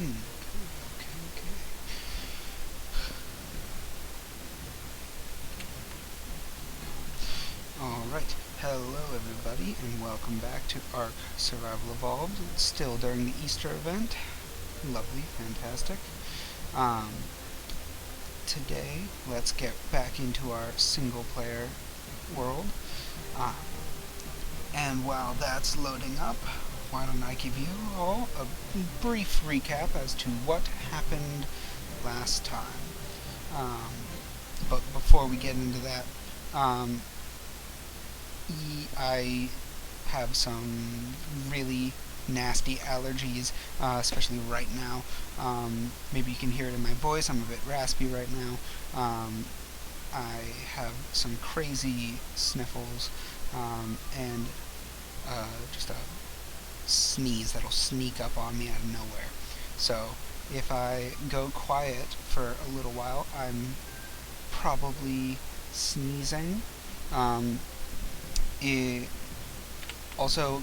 Okay. Alright, hello everybody, and welcome back to ARK Survival Evolved. It's still during the Easter event. Lovely, fantastic. Um, Today, let's get back into our single-player world. Uh, and while that's loading up, why don't I give you all a brief recap as to what happened last time. Um, but before we get into that, um, I have some really nasty allergies, especially right now. Maybe you can hear it in my voice. I'm a bit raspy right now. I have some crazy sniffles and just a sneeze that'll sneak up on me out of nowhere. So if I go quiet for a little while, I'm probably sneezing. Um, it, Also,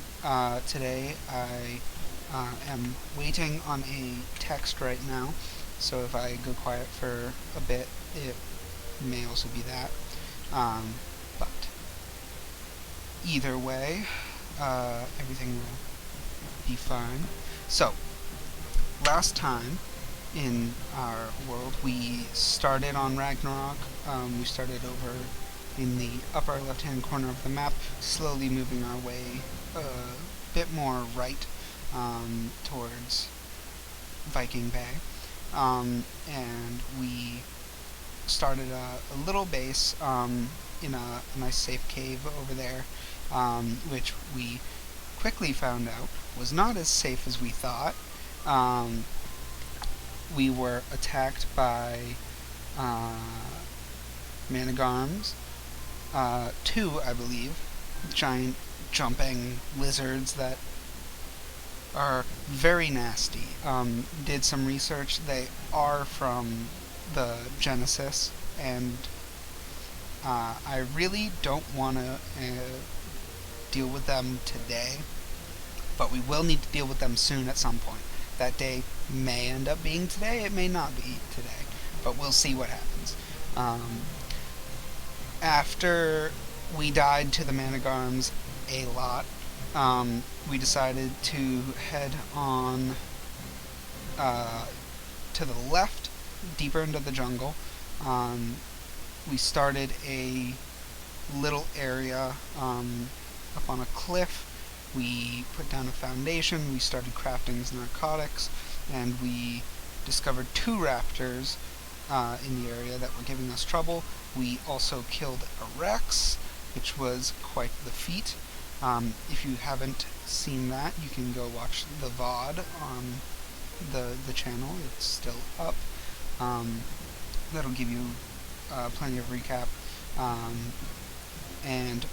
today I am waiting on a text right now, so if I go quiet for a bit, it may also be that. But either way, everything will be fine. So, last time in our world, we started on Ragnarock. We started over in the upper left-hand corner of the map, slowly moving our way a bit more right towards Viking Bay. And we started a little base in a nice safe cave over there, which we quickly found out was not as safe as we thought. Um, we were attacked by uh, Managarms, two, I believe, giant jumping lizards that are very nasty. Did some research. They are from the Genesis, and I really don't want to deal with them today, but we will need to deal with them soon at some point. That day may end up being today, it may not be today, but we'll see what happens. After we died to the Managarms a lot, we decided to head on to the left, deeper into the jungle. We started a little area up on a cliff. We put down a foundation, we started crafting narcotics, and we discovered two raptors in the area that were giving us trouble. We also killed a Rex, which was quite the feat. If you haven't seen that, you can go watch the VOD on the channel. It's still up. That'll give you plenty of recap. And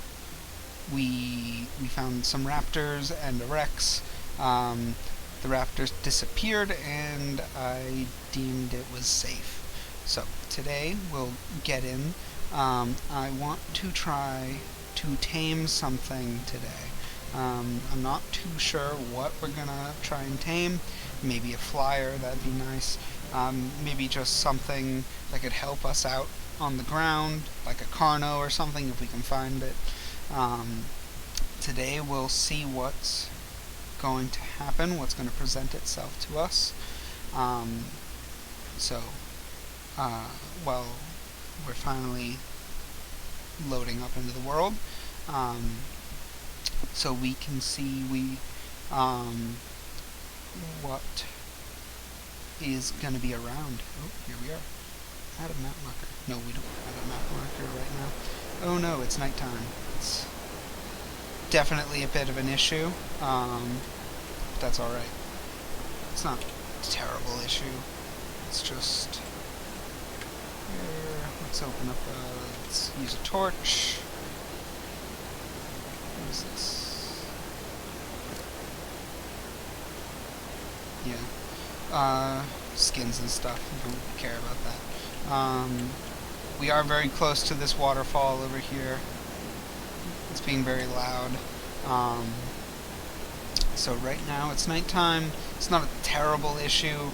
we found some raptors and a Rex. The raptors disappeared, and I deemed it was safe. So today we'll get in. I want to try to tame something today. I'm not too sure what we're gonna try and tame. Maybe a flyer, that'd be nice. Maybe just something that could help us out on the ground, like a Carno or something if we can find it. Today we'll see what's going to happen, what's going to present itself to us. While we're finally loading up into the world, so we can see what is going to be around. Oh, here we are. Add a map marker. No, we don't have a map marker right now. Oh no, it's nighttime. It's definitely a bit of an issue, but that's alright. It's not a terrible issue. It's just... Here, let's open up let's use a torch. What is this? Yeah. Skins and stuff. We don't really care about that. We are very close to this waterfall over here. It's being very loud. So right now it's nighttime. It's not a terrible issue.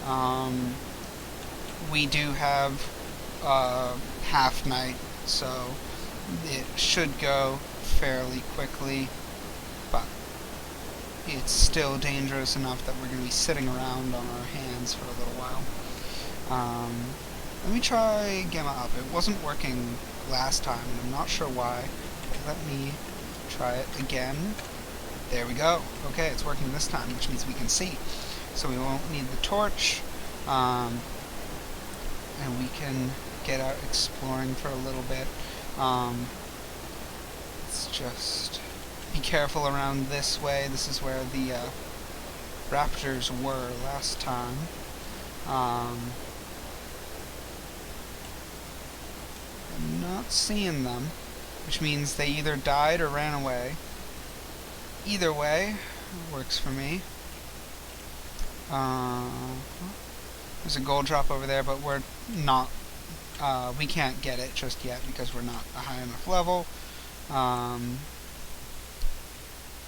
Um, we do have half night, so it should go fairly quickly, but it's still dangerous enough that we're going to be sitting around on our hands for a little while. Let me try Gamma Up. It wasn't working last time, and I'm not sure why. Let me try it again. There we go. Okay, it's working this time, which means we can see. So we won't need the torch, and we can get out exploring for a little bit. Let's just be careful around this way. This is where the raptors were last time. I'm not seeing them, which means they either died or ran away. Either way, works for me. There's a gold drop over there, but we're not, we can't get it just yet because we're not a high enough level.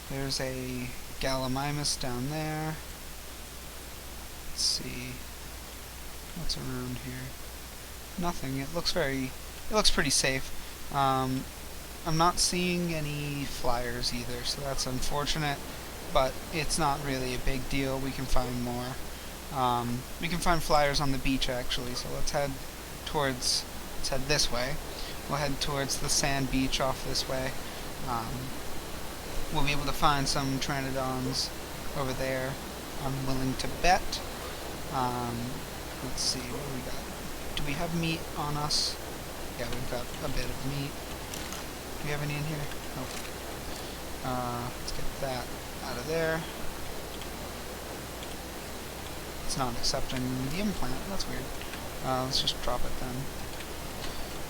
There's a Gallimimus down there. Let's see what's around here. Nothing. It looks pretty safe. I'm not seeing any flyers either, so that's unfortunate, but it's not really a big deal. We can find more. We can find flyers on the beach actually, so let's head this way. We'll head towards the sand beach off this way. We'll be able to find some Pteranodons over there, I'm willing to bet. Let's see, what do we got? Do we have meat on us? Yeah, we've got a bit of meat. Do we have any in here? Nope. Let's get that out of there. It's not accepting the implant. That's weird. Let's just drop it then.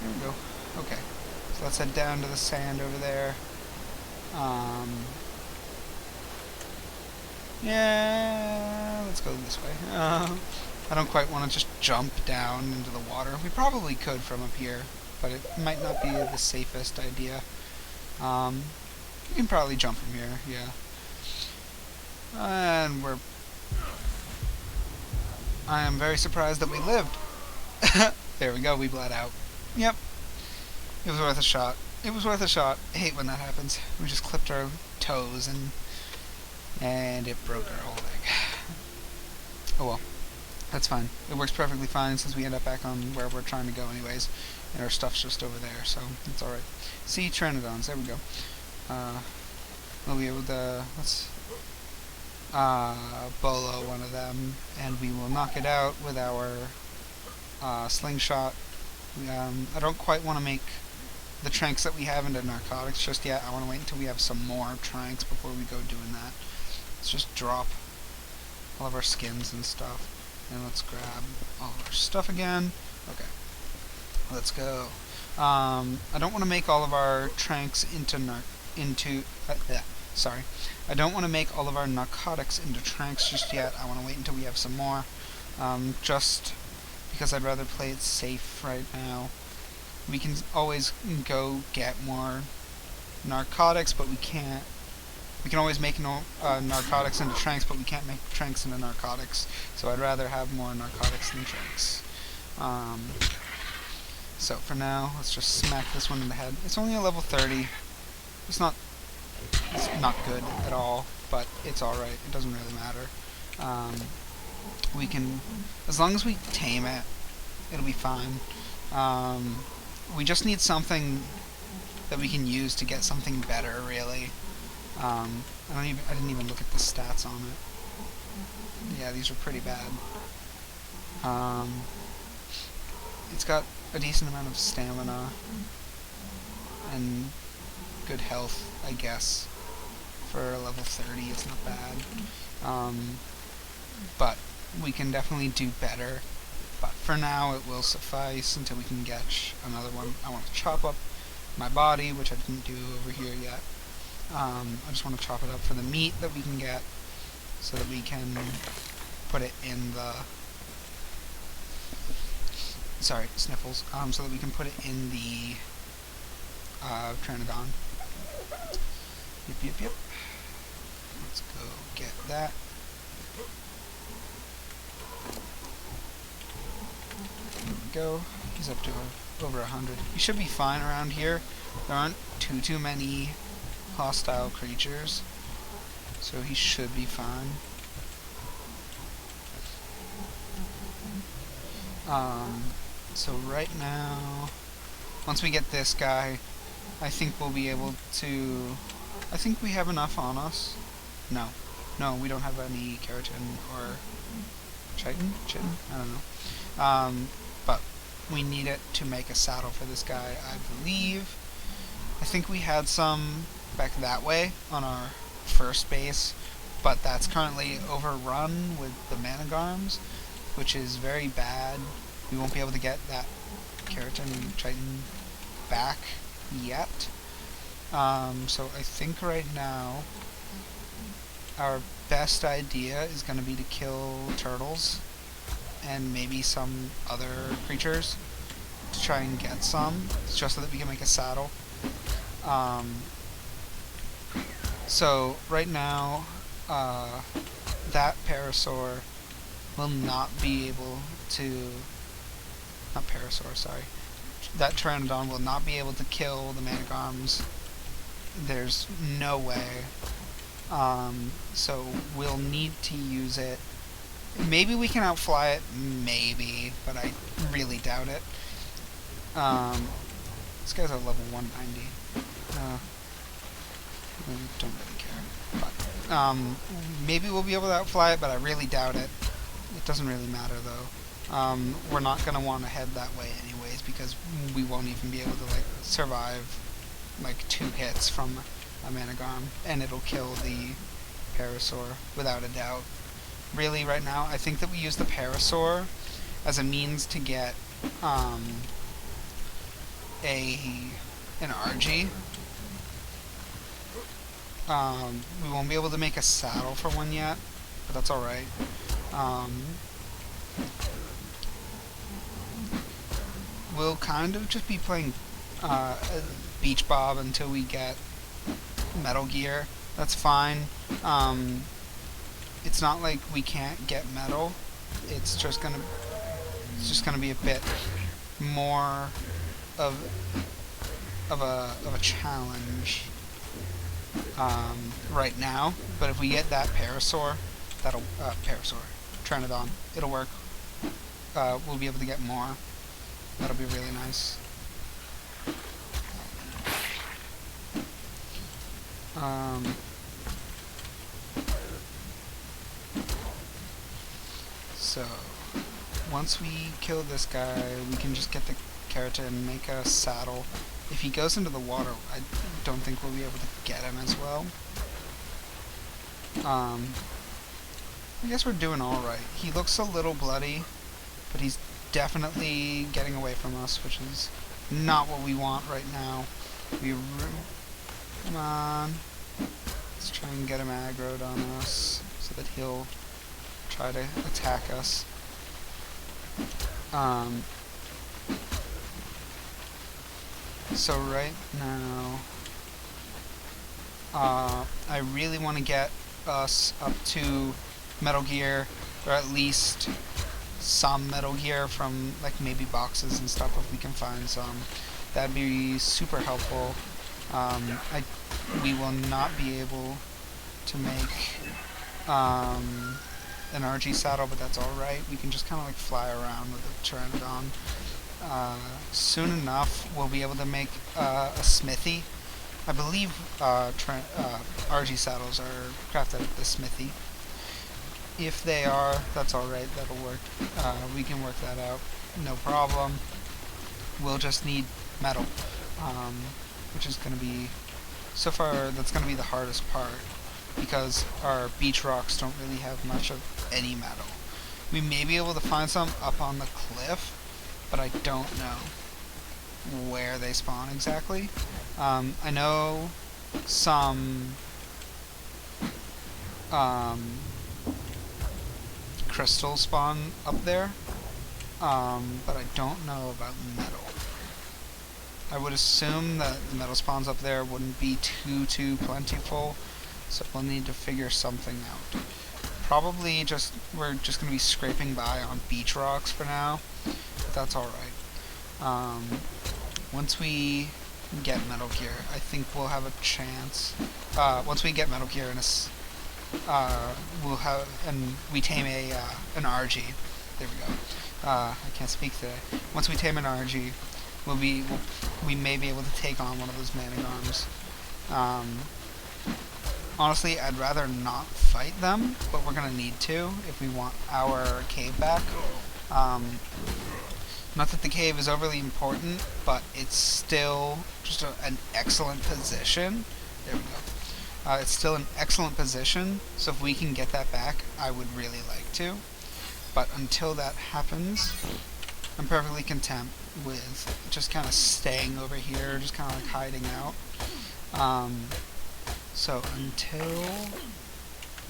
There we go. Okay. So let's head down to the sand over there. Yeah, let's go this way. I don't quite want to just jump down into the water. We probably could from up here, but it might not be the safest idea. We can probably jump from here, yeah. And I am very surprised that we lived. There we go, we bled out. Yep. It was worth a shot. It was worth a shot. I hate when that happens. We just clipped our toes and it broke our whole leg. Oh well. That's fine. It works perfectly fine since we end up back on where we're trying to go anyways. And our stuff's just over there, so it's alright. See, Pteranodons, there we go. We'll be able to, let's bolo one of them, and we will knock it out with our slingshot. I don't quite want to make the tranks that we have into narcotics just yet. I want to wait until we have some more tranks before we go doing that. Let's just drop all of our skins and stuff. And let's grab all of our stuff again. Okay. Let's go. I don't want to make all of our tranks I don't want to make all of our narcotics into tranks just yet. I want to wait until we have some more. Just because I'd rather play it safe right now. We can always go get more narcotics, but we can't. We can always make narcotics into tranks, but we can't make tranks into narcotics. So I'd rather have more narcotics than tranks. So for now, let's just smack this one in the head. It's only a level 30. It's not good at all, but it's alright. It doesn't really matter. We can, as long as we tame it, it'll be fine. We just need something that we can use to get something better, really. I didn't even look at the stats on it. Yeah, these are pretty bad. It's got a decent amount of stamina and good health, I guess. For a level 30, it's not bad. But we can definitely do better. But for now, it will suffice until we can get another one. I want to chop up my body, which I didn't do over here yet. I just want to chop it up for the meat that we can get, so that we can put it in the... Sorry, sniffles. So that we can put it in the Pteranodon. Yep. Let's go get that. There we go. He's up to over 100. He should be fine around here. There aren't too many hostile creatures, so he should be fine. So right now, once we get this guy, I think we'll be able to... I think we have enough on us. No, we don't have any keratin or chitin? I don't know. But we need it to make a saddle for this guy, I believe. I think we had some back that way on our first base, but that's currently overrun with the managarms, which is very bad. We won't be able to get that keratin chitin back yet. So I think right now our best idea is going to be to kill turtles and maybe some other creatures to try and get some, just so that we can make a saddle. So right now that parasaur will not be able to... Not parasaur, sorry. That pteranodon will not be able to kill the managarms. There's no way. So we'll need to use it. Maybe we can outfly it, maybe, but I really doubt it. This guy's at level 190. Don't really care. But, maybe we'll be able to outfly it, but I really doubt it. It doesn't really matter, though. We're not going to want to head that way anyways, because we won't even be able to, like, survive, like, 2 hits from a managarm, and it'll kill the parasaur, without a doubt. Really, right now, I think that we use the parasaur as a means to get, an RG. We won't be able to make a saddle for one yet, but that's alright. We'll kind of just be playing Beach Bob until we get Metal Gear. That's fine. It's not like we can't get metal. It's just gonna be a bit more of a challenge right now. But if we get that parasaur, pteranodon, it'll work. We'll be able to get more. That'll be really nice. So, once we kill this guy, we can just get the keratin and make a saddle. If he goes into the water, I don't think we'll be able to get him as well. I guess we're doing alright. He looks a little bloody, but he's definitely getting away from us, which is not what we want right now. Come on. Let's try and get him aggroed on us so that he'll try to attack us. So right now, I really want to get us up to Metal Gear, or at least some Metal Gear from, like, maybe boxes and stuff if we can find some. That'd be super helpful. We will not be able to make an RG saddle, but that's alright. We can just kind of like fly around with the pteranodon. Soon enough, we'll be able to make a smithy. I believe RG saddles are crafted at the smithy. If they are, that's alright, that'll work. We can work that out, no problem. We'll just need metal, which is going to be, so far, that's going to be the hardest part, because our beach rocks don't really have much of any metal. We may be able to find some up on the cliff, but I don't know where they spawn exactly. I know some crystals spawn up there, but I don't know about metal. I would assume that the metal spawns up there wouldn't be too plentiful, So we'll need to figure something out. Probably we're just going to be scraping by on beach rocks for now, but that's alright. Once we get Metal Gear, I think we'll have a chance. Once we get Metal Gear we'll have, and we tame an RG. There we go. I can't speak today. Once we tame an RG, we may be able to take on one of those man-at-arms. Honestly, I'd rather not fight them, but we're gonna need to if we want our cave back. Not that the cave is overly important, but it's still just an excellent position. There we go. It's still an excellent position, so if we can get that back, I would really like to. But until that happens, I'm perfectly content with just kind of staying over here, just kind of like hiding out. So until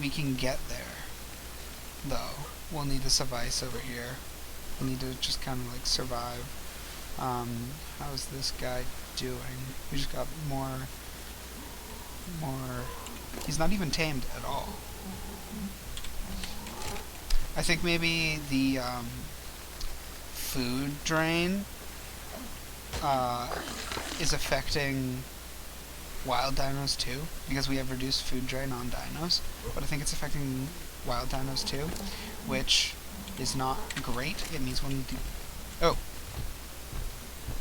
we can get there, though, we'll need to suffice over here. We need to just kind of like survive. How's this guy doing? We just got more. He's not even tamed at all. I think maybe the food drain is affecting wild dinos too, because we have reduced food drain on dinos, but I think it's affecting wild dinos too, which is not great. It means we'll need to... Oh!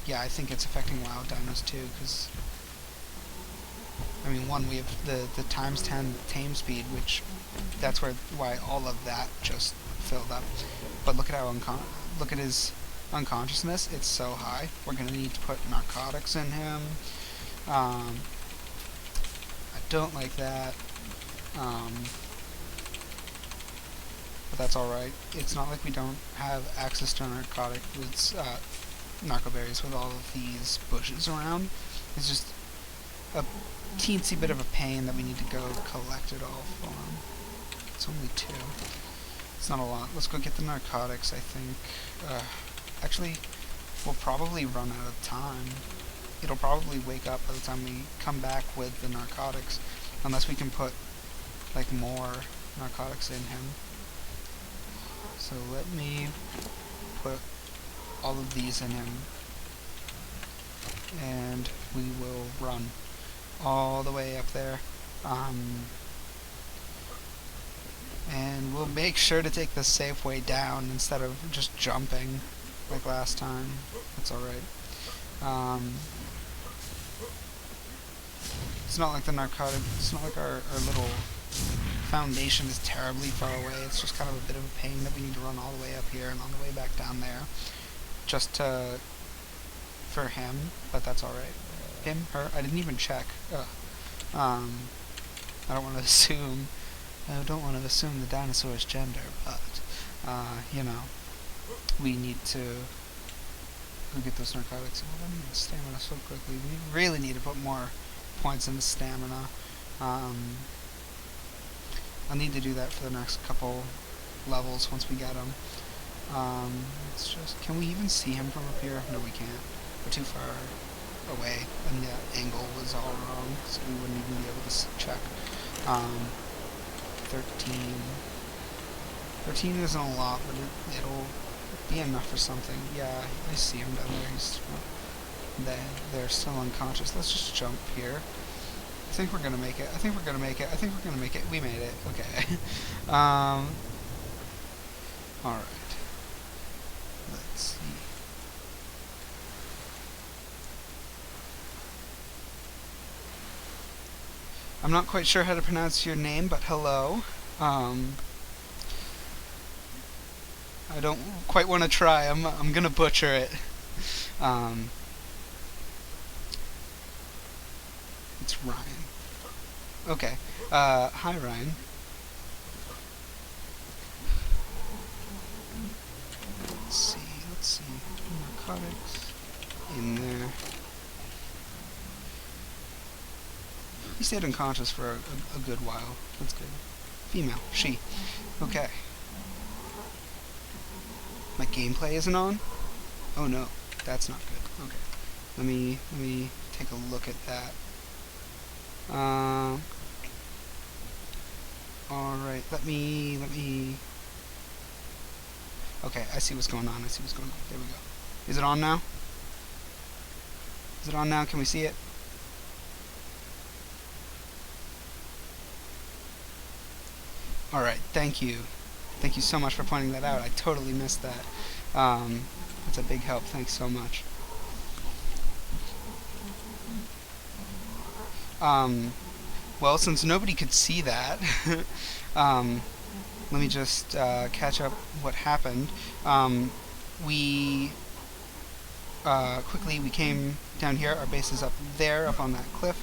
Yeah, I think it's affecting wild dinos too, because... I mean, one, we have the times 10 tame speed, which... That's why all of that just filled up. But look at how look at his unconsciousness. It's so high. We're gonna need to put narcotics in him. I don't like that. But that's alright. It's not like we don't have access to narcotic with narco berries with all of these bushes around. It's just a teensy bit of a pain that we need to go collect it all for him. It's only 2. It's not a lot. Let's go get the narcotics, I think. Actually, we'll probably run out of time. It'll probably wake up by the time we come back with the narcotics, unless we can put like more narcotics in him. So let me put all of these in him, and we will run all the way up there. And we'll make sure to take the safe way down instead of just jumping like last time. That's alright. It's not like the narcotic, it's not like our little foundation is terribly far away. It's just kind of a bit of a pain that we need to run all the way up here and on the way back down there. Just for him, but that's alright. Him? Her? I didn't even check. I don't want to assume. I don't want to assume the dinosaur's gender, but, you know, we need to go get those narcotics. Oh, I need stamina so quickly. We really need to put more points into stamina. I'll need to do that for the next couple levels once we get them. It's just, can we even see him from up here? No, we can't. We're too far away, and the angle was all wrong, so we wouldn't even be able to check. 13. 13 isn't a lot, but it'll be enough for something. Yeah, I see him down there. He's they're still unconscious. Let's just jump here. I think we're gonna make it. I think we're gonna make it. I think we're gonna make it. We made it. Okay. All right. Let's see. I'm not quite sure how to pronounce your name, but hello. I don't quite want to try. I'm gonna butcher it. It's Ryan. Okay. Hi, Ryan. Let's see. Narcotics in there. He stayed unconscious for a good while. That's good. Female. She. Okay. My gameplay isn't on? Oh no. That's not good. Okay. Let me take a look at that. Alright, let me... Okay, I see what's going on, There we go. Is it on now? Is it on now? Can we see it? Alright, thank you. Thank you so much for pointing that out. I totally missed that. That's a big help. Thanks so much. Well, since nobody could see that, let me just catch up what happened. We quickly we came down here. Our base is up there, up on that cliff.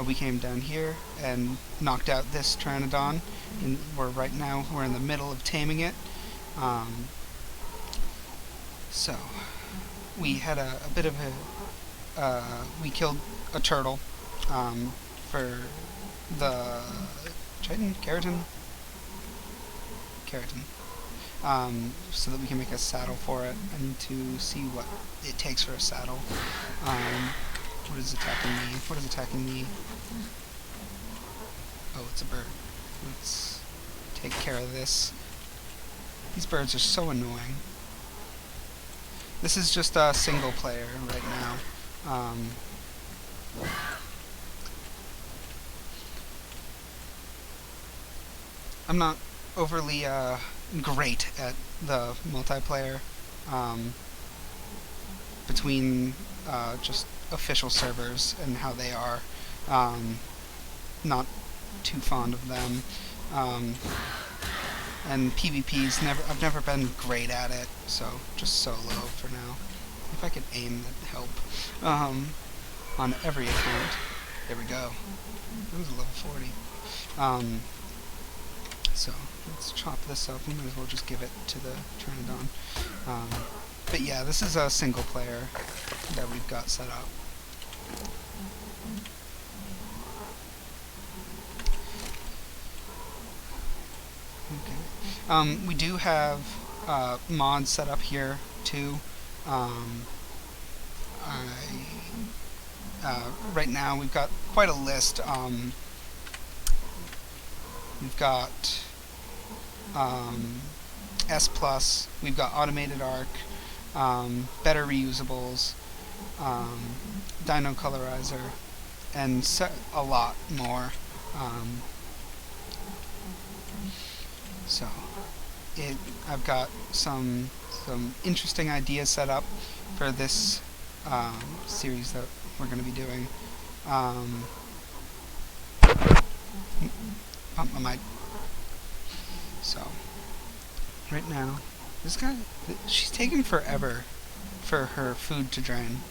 We came down here and knocked out this Pteranodon. And we're in the middle of taming it. So we had a bit of a we killed a turtle for the keratin, so that we can make a saddle for it. I need to see what it takes for a saddle. What is attacking me? What is attacking me? Oh, it's a bird. Let's take care of this. These birds are so annoying. This is just a single player right now. I'm not overly great at the multiplayer between just official servers and how they are. Not too fond of them. And PvP's I've never been great at it, so just solo for now. If I could aim, that'd help. On every account. There we go. It was level 40. So let's chop this up. We might as well just give it to the Pteranodon. But yeah, this is a single player that we've got set up. Okay. We do have mods set up here too. Right now we've got quite a list. We've got S+, we've got automated ARK, better reusables, Dino Colorizer, and a lot more. So I've got some interesting ideas set up for this series that we're going to be doing. Pump my mic. So right now, this guy, she's taking forever for her food to drain.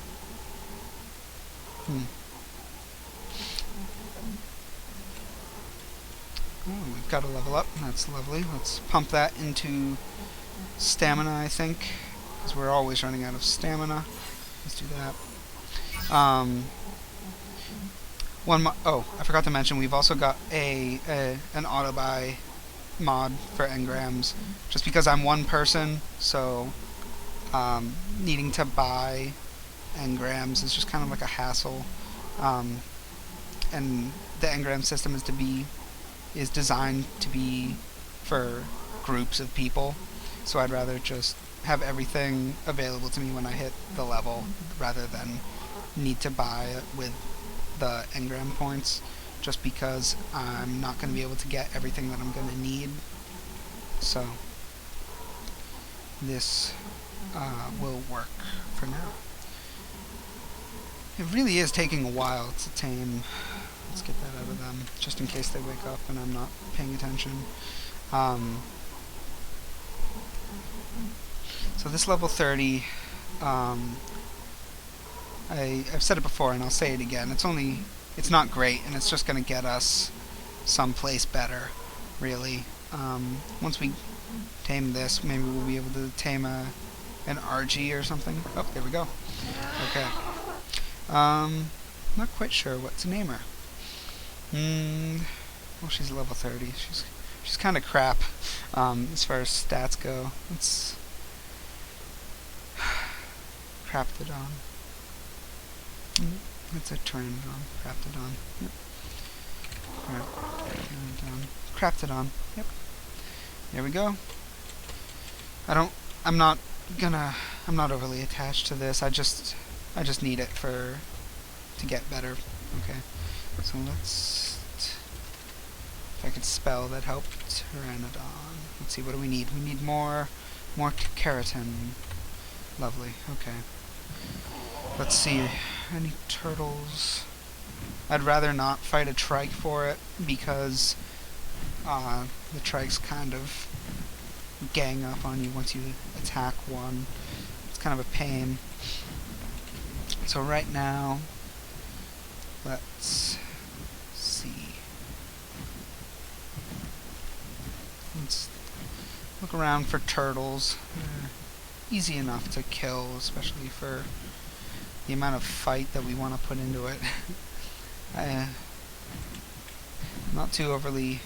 Oh, we've got to level up. That's lovely. Let's pump that into stamina, I think, because we're always running out of stamina. Let's do that. Oh, I forgot to mention, we've also got an auto buy mod for engrams, just because I'm one person, so needing to buy engrams is just kind of like a hassle. And the engram system is designed to be for groups of people, so I'd rather just have everything available to me when I hit the level, rather than need to buy it with the engram points, just because I'm not going to be able to get everything that I'm going to need. So this will work for now. It really is taking a while to tame. Let's get that out of them, just in case they wake up and I'm not paying attention. So this level 30, I've said it before and I'll say it again, it's not great, and it's just going to get us someplace better, really. Once we tame this, maybe we'll be able to tame an RG or something. Oh, there we go. Okay. Not quite sure what to name her. Well, she's level 30. She's kind of crap as far as stats go. It's Craptodon. It's a Pteranodon. Craptodon. Yep. Craptodon. There we go. I'm not overly attached to this. I just need it to get better. Okay. So if I could spell, that helped. Pteranodon. Let's see, what do we need? We need more keratin. Lovely. Okay. Let's see. Any turtles? I'd rather not fight a trike for it because the trikes kind of gang up on you once you attack one. It's kind of a pain. So right now, let's see. Let's look around for turtles. They're easy enough to kill, especially for the amount of fight that we want to put into it. Not too overly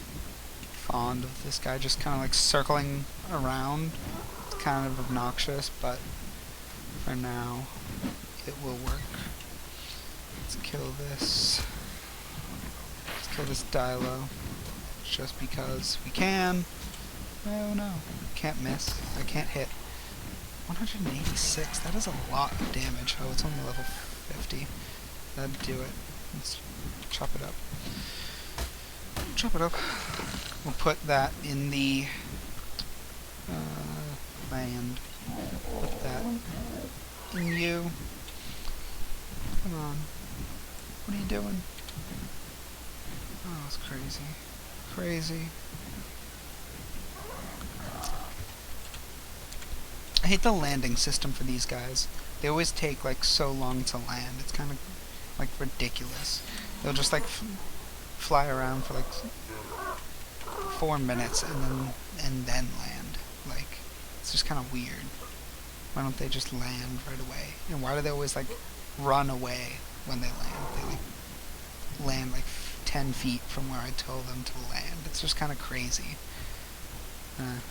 fond of this guy, just kind of like circling around. It's kind of obnoxious, but for now it will work. Let's kill this. Let's kill this Dilo, just because we can. Oh no, can't miss. I can't hit. 186, that is a lot of damage. Oh, it's only level 50. That'd do it. Let's chop it up. Chop it up. We'll put that in the land. Put that in you. Come on. What are you doing? Oh, it's crazy. Crazy. I hate the landing system for these guys. They always take like so long to land. It's kind of like ridiculous. They'll just like fly around for like 4 minutes and then land. Like, it's just kind of weird. Why don't they just land right away? And why do they always like run away when they land? They like land like 10 feet from where I told them to land. It's just kind of crazy. Alright.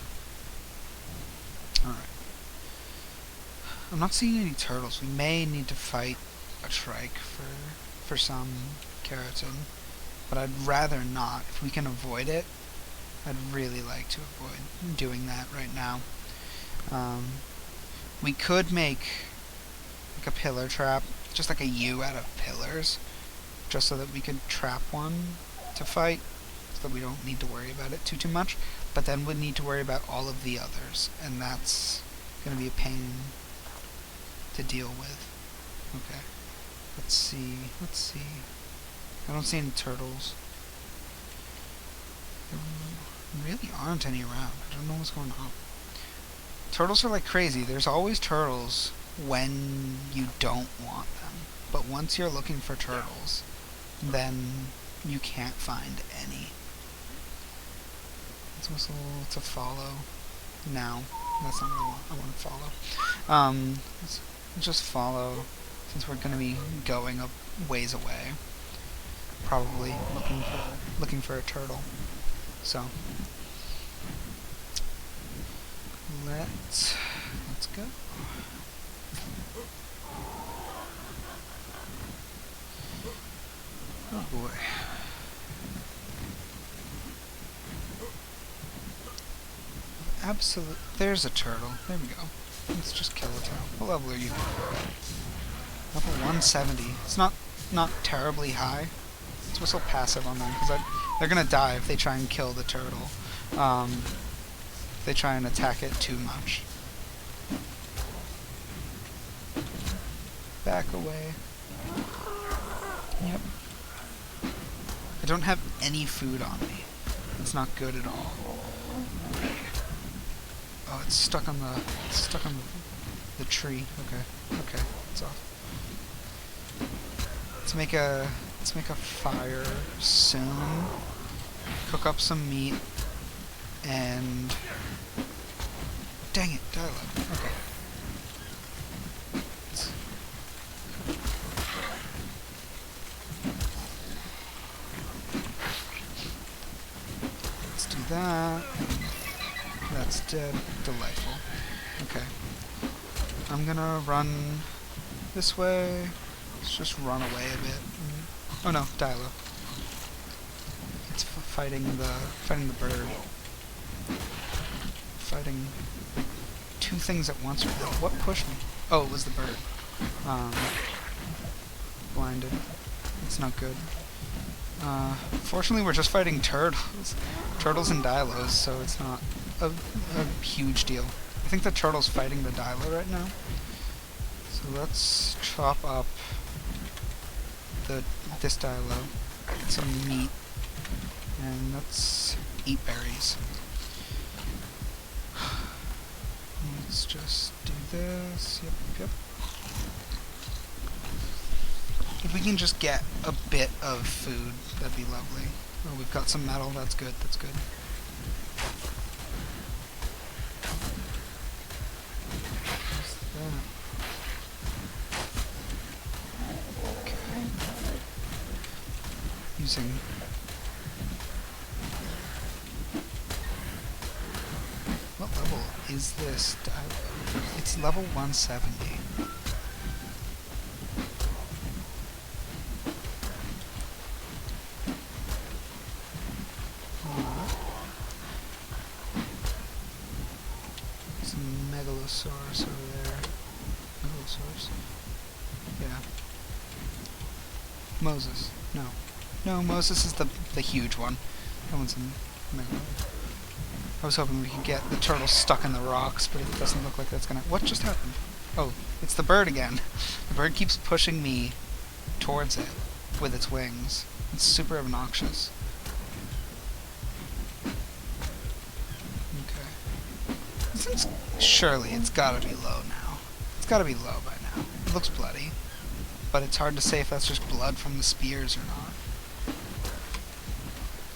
I'm not seeing any turtles. We may need to fight a trike for some keratin, but I'd rather not. If we can avoid it, I'd really like to avoid doing that right now. We could make like a pillar trap, just like a U out of pillars, just so that we could trap one to fight, so that we don't need to worry about it too much, but then we'd need to worry about all of the others, and that's going to be a pain to deal with. Okay. Let's see. I don't see any turtles. There really aren't any around. I don't know what's going on. Turtles are like crazy. There's always turtles when you don't want them. But once you're looking for turtles, then you can't find any. Let's whistle to follow. Now. That's not what I want to follow. Let's just follow, since we're going to be going a ways away. Probably looking for a turtle. So let's go. Oh boy. Absolute. There's a turtle. There we go. Let's just kill a turtle. What level are you? Level 170. It's not terribly high. Let's whistle passive on them, because they're gonna die if they try and kill the turtle. If they try and attack it too much. Back away. Yep. I don't have any food on me. It's not good at all. Oh, it's stuck on the tree. Okay, it's off. Let's make a fire soon. Cook up some meat and dang it, dialogue. Okay. Let's do that. That's dead. Delightful. Okay. I'm gonna run this way. Let's just run away a bit. Oh no, Dilo. It's fighting the bird. fighting two things at once right now. What pushed me? Oh, it was the bird. Blinded. It's not good. Fortunately, we're just fighting turtles. Turtles and Dilos, so it's not a huge deal. I think the turtle's fighting the Dilo right now. So let's chop up this Dilo, get some meat, and let's eat berries. Let's just do this. Yep. If we can just get a bit of food, that'd be lovely. Oh, we've got some metal. That's good. That's good. What's that? Okay. Using... What level is this Dilo? It's level 170. Megalosaurus over there. Megalosaurus. Yeah. Moses. No. No, Moses is the huge one. That one's in Megalo. I was hoping we could get the turtle stuck in the rocks, but it doesn't look like that's gonna... What just happened? Oh, it's the bird again. The bird keeps pushing me towards it with its wings. It's super obnoxious. Surely it's gotta be low now. It's gotta be low by now. It looks bloody, but it's hard to say if that's just blood from the spears or not.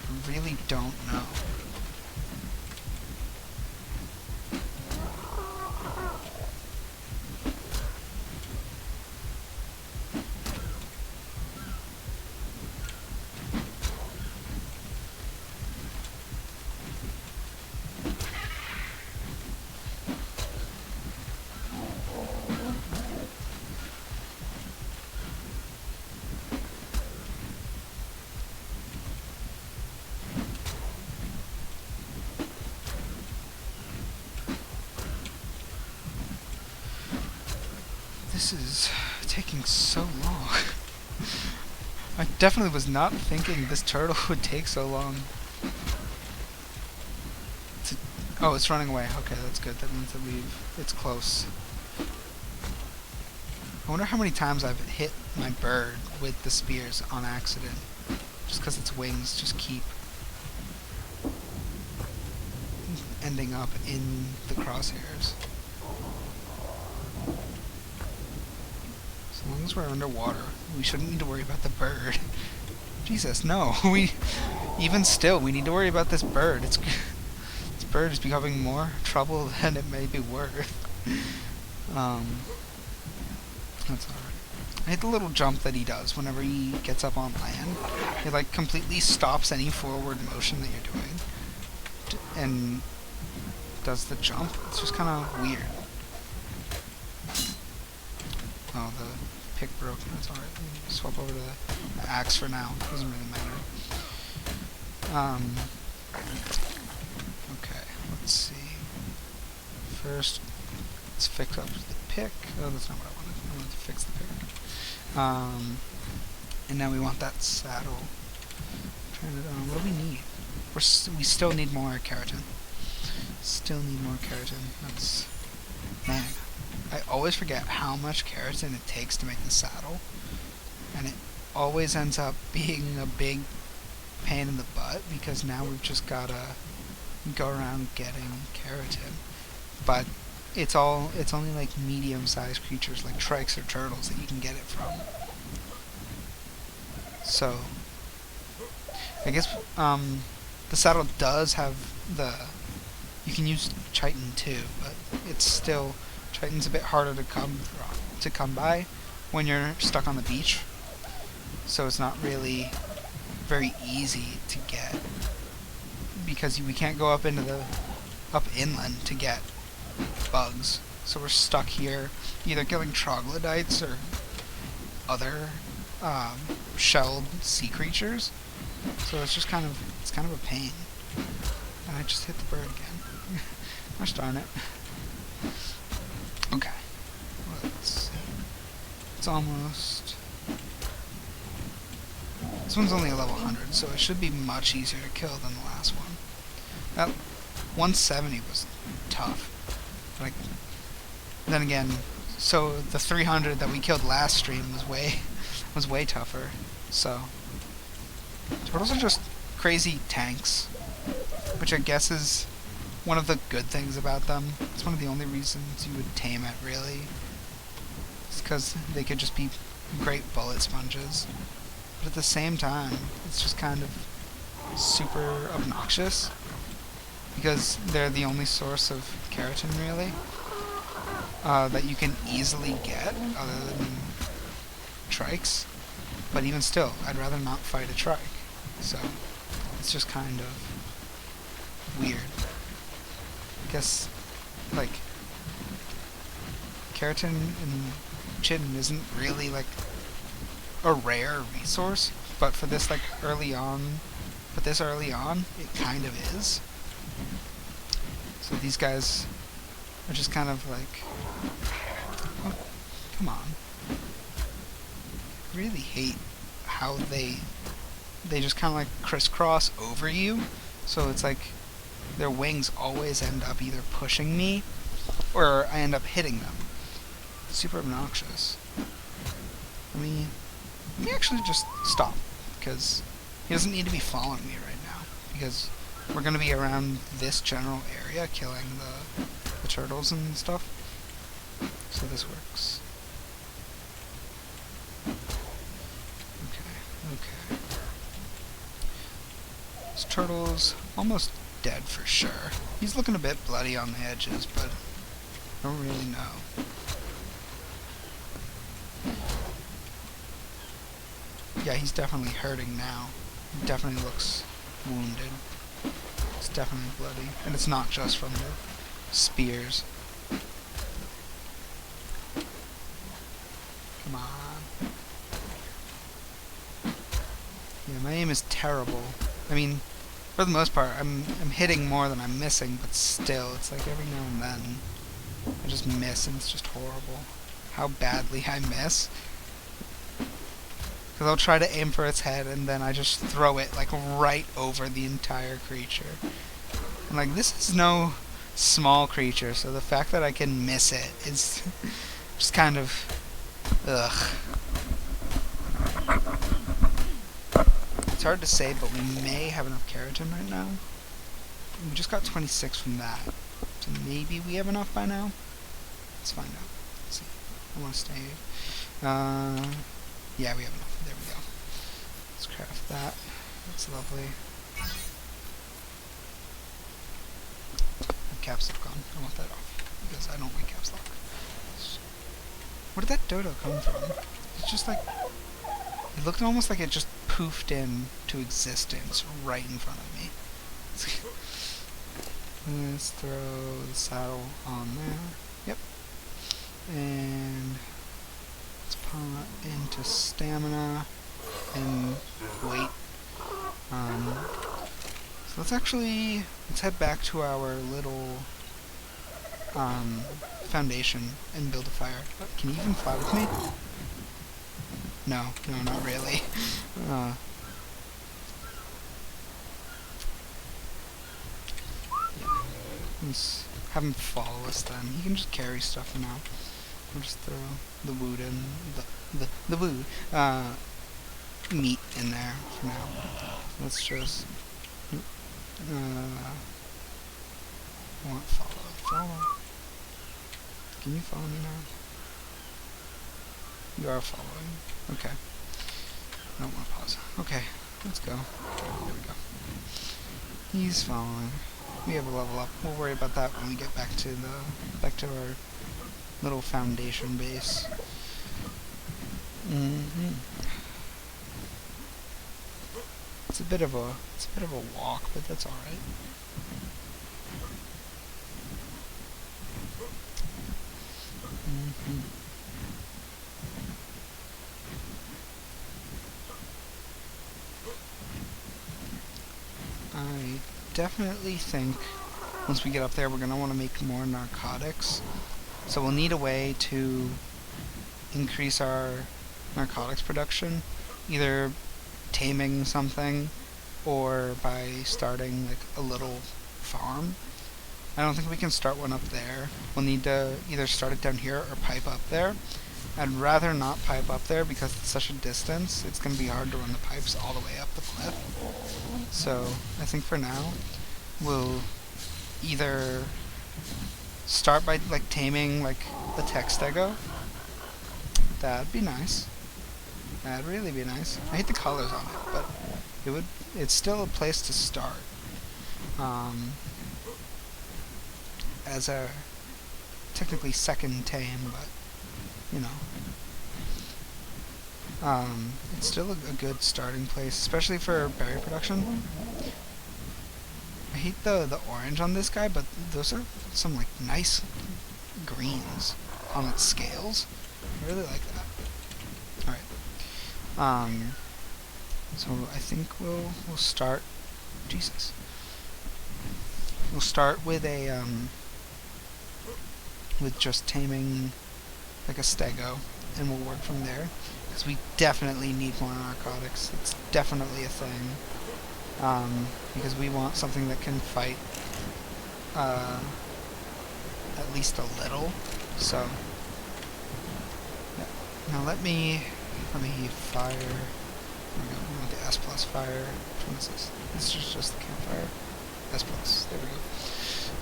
I really don't know. This is taking so long. I definitely was not thinking this turtle would take so long. Oh, it's running away. Okay, that's good. That means that it's close. I wonder how many times I've hit my bird with the spears on accident. Just because its wings just keep ending up in the crosshairs. As long as we're underwater, we shouldn't need to worry about the bird. Jesus, no. Even still, we need to worry about this bird. This bird is becoming more trouble than it may be worth. That's alright. I hate the little jump that he does whenever he gets up on land. It like completely stops any forward motion that you're doing. And does the jump. It's just kind of weird. Oh, the pick broke. That's alright. Swap over to the axe for now. Doesn't really matter. Okay, let's see. First, let's fix up the pick. Oh, that's not what I wanted. I wanted to fix the pick. And now we want that saddle. Turn it on. What do we need? We still need more keratin. Still need more keratin. That's... Man. I always forget how much keratin it takes to make the saddle. And it always ends up being a big pain in the butt, because now we've just gotta go around getting keratin. But it's only like medium-sized creatures like shrikes or turtles that you can get it from. So I guess the saddle does have you can use chitin too, but it's still, chitin's a bit harder to come by when you're stuck on the beach. So it's not really very easy to get, because we can't go up inland to get bugs. So we're stuck here either killing troglodytes or other shelled sea creatures. So it's just kind of a pain. And I just hit the bird again. Gosh darn it. Okay. Let's see. It's almost... This one's only a level 100, so it should be much easier to kill than the last one. That 170 was tough. Like, then again, so the 300 that we killed last stream was way tougher. So turtles are just crazy tanks, which I guess is one of the good things about them. It's one of the only reasons you would tame it, really. It's because they could just be great bullet sponges. But at the same time, it's just kind of super obnoxious, because they're the only source of keratin, really, that you can easily get, other than trikes. But even still, I'd rather not fight a trike. So, it's just kind of weird. I guess, like, keratin and chitin isn't really, like, a rare resource, but for this, like, early on, it kind of is. So these guys are just kind of like, oh, come on. I really hate how they just kind of like crisscross over you. So it's like their wings always end up either pushing me or I end up hitting them. It's super obnoxious. Let me actually just stop, because he doesn't need to be following me right now, because we're going to be around this general area killing the turtles and stuff. So this works. Okay. This turtle's almost dead for sure. He's looking a bit bloody on the edges, but I don't really know. Yeah, he's definitely hurting now. He definitely looks wounded. It's definitely bloody. And it's not just from the spears. Come on. Yeah, my aim is terrible. I mean, for the most part, I'm hitting more than I'm missing, but still, it's like every now and then I just miss, and it's just horrible how badly I miss. Because I'll try to aim for its head, and then I just throw it, like, right over the entire creature. I'm like, this is no small creature, so the fact that I can miss it is just kind of... ugh. It's hard to say, but we may have enough keratin right now. We just got 26 from that. So maybe we have enough by now? Let's find out. Let's see. I want to stay... yeah, we have enough. There we go. Let's craft that. That's lovely. Caps lock on. I want that off, because I don't like caps lock. Where did that dodo come from? It's just like... it looked almost like it just poofed into existence right in front of me. Let's throw the saddle on there. Yep. And let's put into stamina and weight. So let's head back to our little foundation and build a fire. Can you even fly with me? No, not really. Yeah. Let's have him follow us then. He can just carry stuff now. We'll just throw the wood in, the wood, meat in there for now. Let's just, I want follow. Can you follow me now? You are following. Okay. I don't want to pause. Okay, let's go. There we go. He's following. We have a level up. We'll worry about that when we get back to our little foundation base. It's a bit of a walk, but that's all right. I definitely think once we get up there, we're going to want to make more narcotics. So we'll need a way to increase our narcotics production, either taming something or by starting like a little farm. I don't think we can start one up there. We'll need to either start it down here or pipe up there. I'd rather not pipe up there because it's such a distance. It's going to be hard to run the pipes all the way up the cliff. So I think for now we'll either start by like taming like the tech stego. That'd be nice. That'd really be nice. I hate the colors on it, but it's still a place to start. As a technically second tame, but you know, it's still a good starting place, especially for berry production. I hate the orange on this guy, but those are some like nice greens on its scales. I really like that. All right. So I think we'll start. Jesus. We'll start with a with just taming like a stego, and we'll work from there, because we definitely need more narcotics. It's definitely a thing, because we want something that can fight at least a little. So yeah. Now let me fire. There we go. We want the S plus fire. Which one is this? This is just the campfire. S plus. There we go.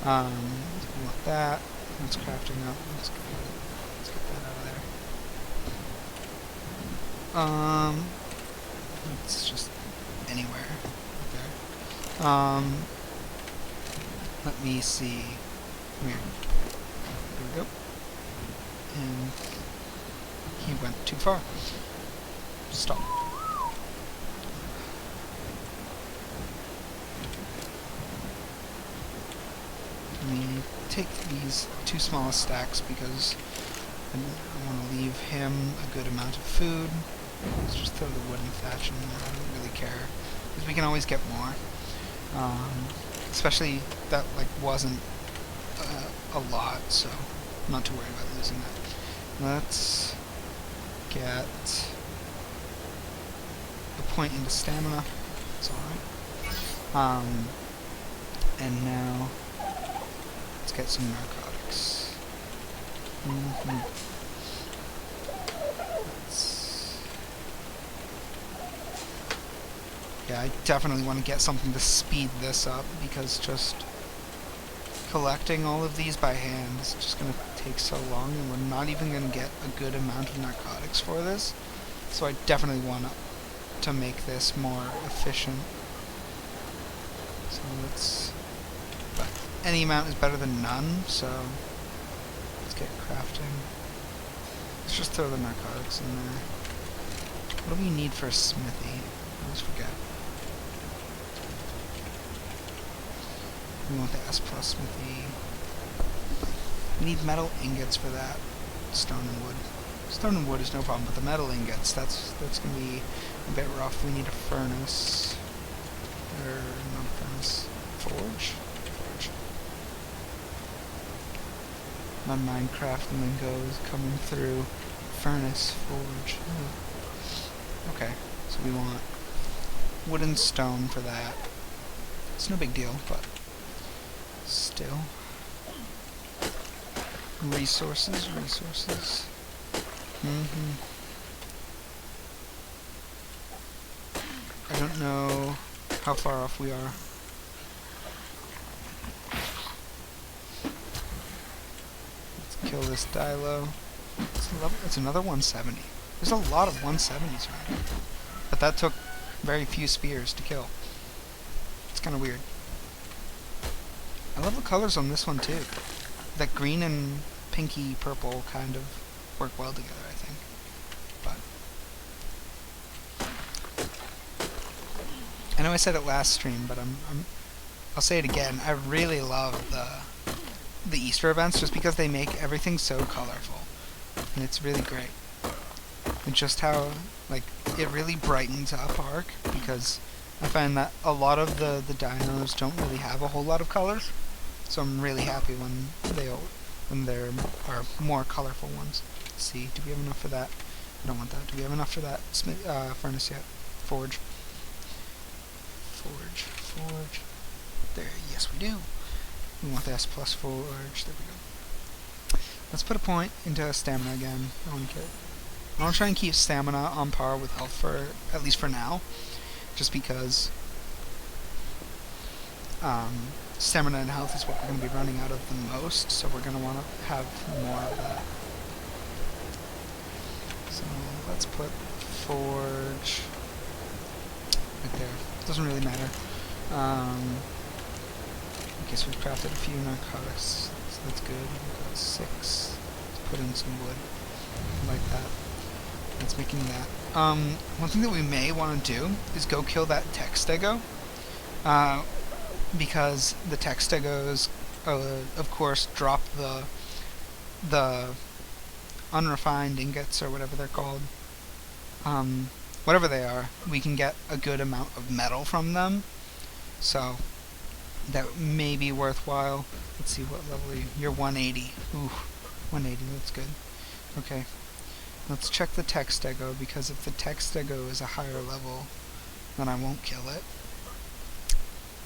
We want that. That's crafting up. Let's get that out of there. It's just anywhere right there. Let me see. Come here. There we go. And he went too far. Stop. Let me take these two smallest stacks because I want to leave him a good amount of food. Let's just throw the wooden thatch in there. I don't really care, because we can always get more. Especially that like wasn't a lot, so I'm not too worried about losing that. Let's get a point into stamina. It's alright. And now let's get some narcotics. Yeah, I definitely want to get something to speed this up, because just collecting all of these by hand is just going to take so long, and we're not even going to get a good amount of narcotics for this. So I definitely want to make this more efficient. So but any amount is better than none, so let's get crafting. Let's just throw the narcotics in there. What do we need for a smithy? I always forget. We want the S plus smithy. We need metal ingots for that. Stone and wood. Stone and wood is no problem, but the metal ingots, that's going to be a bit rough. We need a furnace. Or not a furnace. Forge? Forge. My Minecraft lingo is coming through. Furnace, forge. Ooh. Okay, so we want wood and stone for that. It's no big deal, but still. Resources. I don't know how far off we are. Let's kill this Dilo. It's another 170. There's a lot of 170s right here. But that took very few spears to kill. It's kind of weird. I love the colors on this one too. That green and pinky purple kind of work well together, I think. But I know I said it last stream, but I'll say it again. I really love the Easter events just because they make everything so colorful, and it's really great. And just how like it really brightens up ARK, because I find that a lot of the dinos don't really have a whole lot of colors. So I'm really happy when there are more colorful ones. Let's see, do we have enough for that? I don't want that. Do we have enough for that furnace yet? Forge. Forge. There, yes we do. We want the S plus forge. There we go. Let's put a point into stamina again. I want to try and keep stamina on par with health for at least for now, just because stamina and health is what we're going to be running out of the most, so we're going to want to have more of that. So let's put forge right there. Doesn't really matter. Okay, so we've crafted a few narcotics, so that's good. We've got 6. Let's put in some wood. Like that. That's making that. One thing that we may want to do is go kill that tech stego. Because the tech stegos, of course, drop the unrefined ingots, or whatever they're called. Whatever they are, we can get a good amount of metal from them. So that may be worthwhile. Let's see, what level are you? You're 180. Ooh, 180, that's good. Okay. Let's check the tech stego, because if the tech stego is a higher level, then I won't kill it.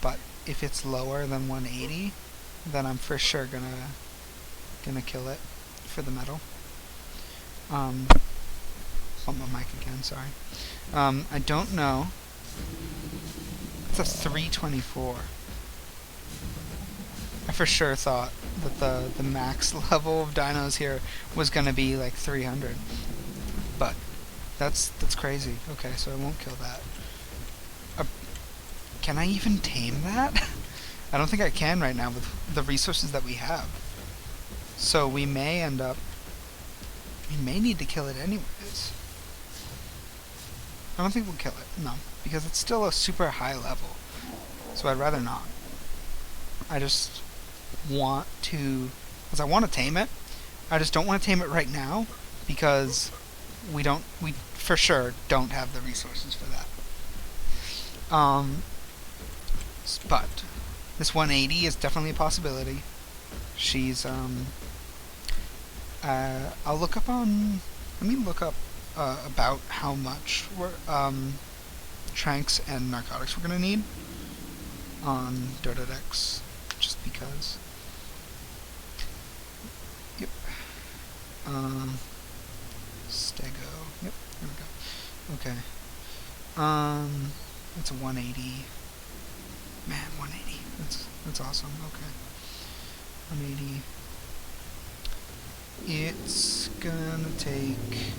But if it's lower than 180, then I'm for sure gonna kill it for the metal. Bump my mic again, sorry. I don't know. It's a 324. I for sure thought that the max level of dinos here was gonna be like 300. But that's crazy. Okay, so I won't kill that. Can I even tame that? I don't think I can right now with the resources that we have. So we may end up... We may need to kill it anyways. I don't think we'll kill it, no. Because it's still a super high level. So I'd rather not. I just want to... Because I want to tame it. I just don't want to tame it right now. Because we for sure don't have the resources for that. But this 180 is definitely a possibility. She's I'll look up on. Let me look up about how much tranks and narcotics we're gonna need on Dododex, just because. Yep. Stego. Yep. There we go. Okay. It's a 180. Man, 180. That's awesome. Okay. 180. It's gonna take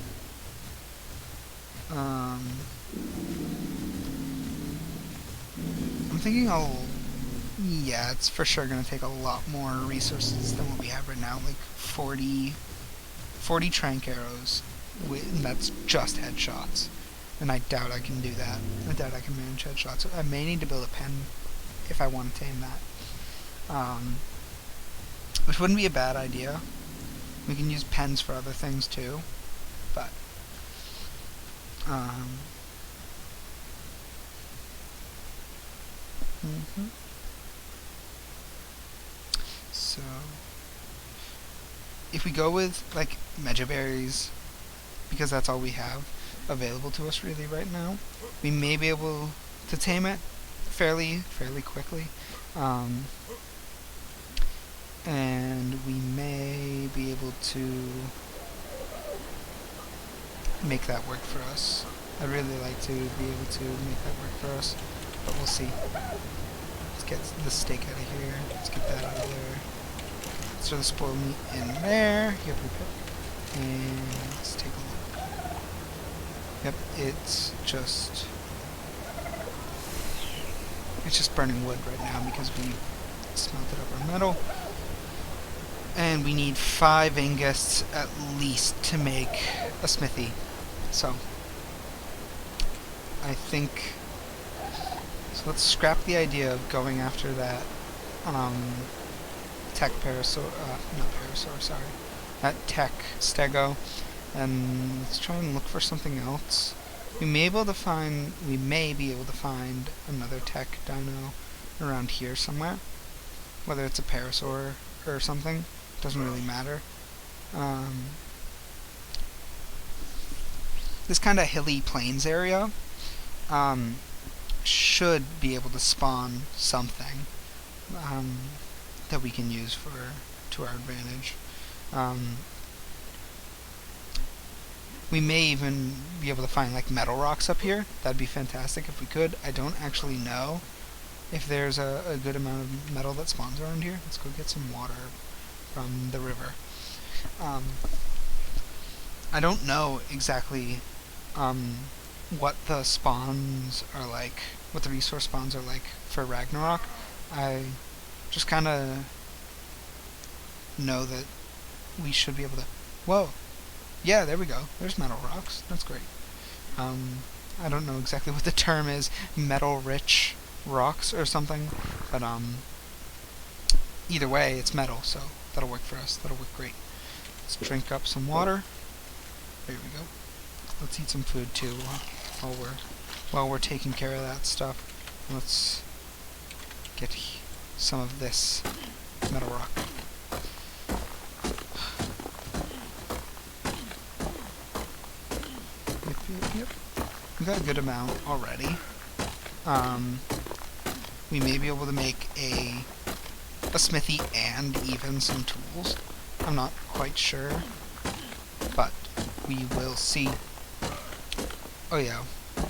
I'm thinking yeah, it's for sure gonna take a lot more resources than what we have right now, like 40 trank arrows, and that's just headshots. And I doubt I can do that. I doubt I can manage headshots. I may need to build a pen if I want to tame that. Which wouldn't be a bad idea. We can use pens for other things too. But so if we go with like megaberries, because that's all we have available to us really right now, we may be able to tame it fairly quickly, and we may be able to make that work for us. I'd really like to be able to make that work for us, but we'll see. Let's get the steak out of here. Let's get that out of there. Let's throw the spoiled meat in there. Yep. And let's take a look. Yep, it's just burning wood right now because we smelted up our metal. And we need 5 ingots at least to make a smithy. So I think let's scrap the idea of going after that tech parasaur, not parasaur, sorry. That tech stego, and let's try and look for something else. We may be able to find another tech dino around here somewhere. whether it's a parasaur or something. Doesn't really matter. This kind of hilly plains area should be able to spawn something that we can use to our advantage. We may even be able to find like metal rocks up here. That'd be fantastic if we could. I don't actually know if there's a good amount of metal that spawns around here. Let's go get some water from the river. I don't know exactly what the spawns are like, what the resource spawns are like for Ragnarock. I just kind of know that we should be able to... Whoa! Yeah, there we go. There's metal rocks. That's great. I don't know exactly what the term is, metal-rich rocks or something, but either way, it's metal, so that'll work for us. That'll work great. Let's drink up some water. There we go. Let's eat some food too while we're taking care of that stuff. Let's get some of this metal rock. Yep. We got a good amount already. We may be able to make a smithy and even some tools. I'm not quite sure, but we will see. Oh yeah,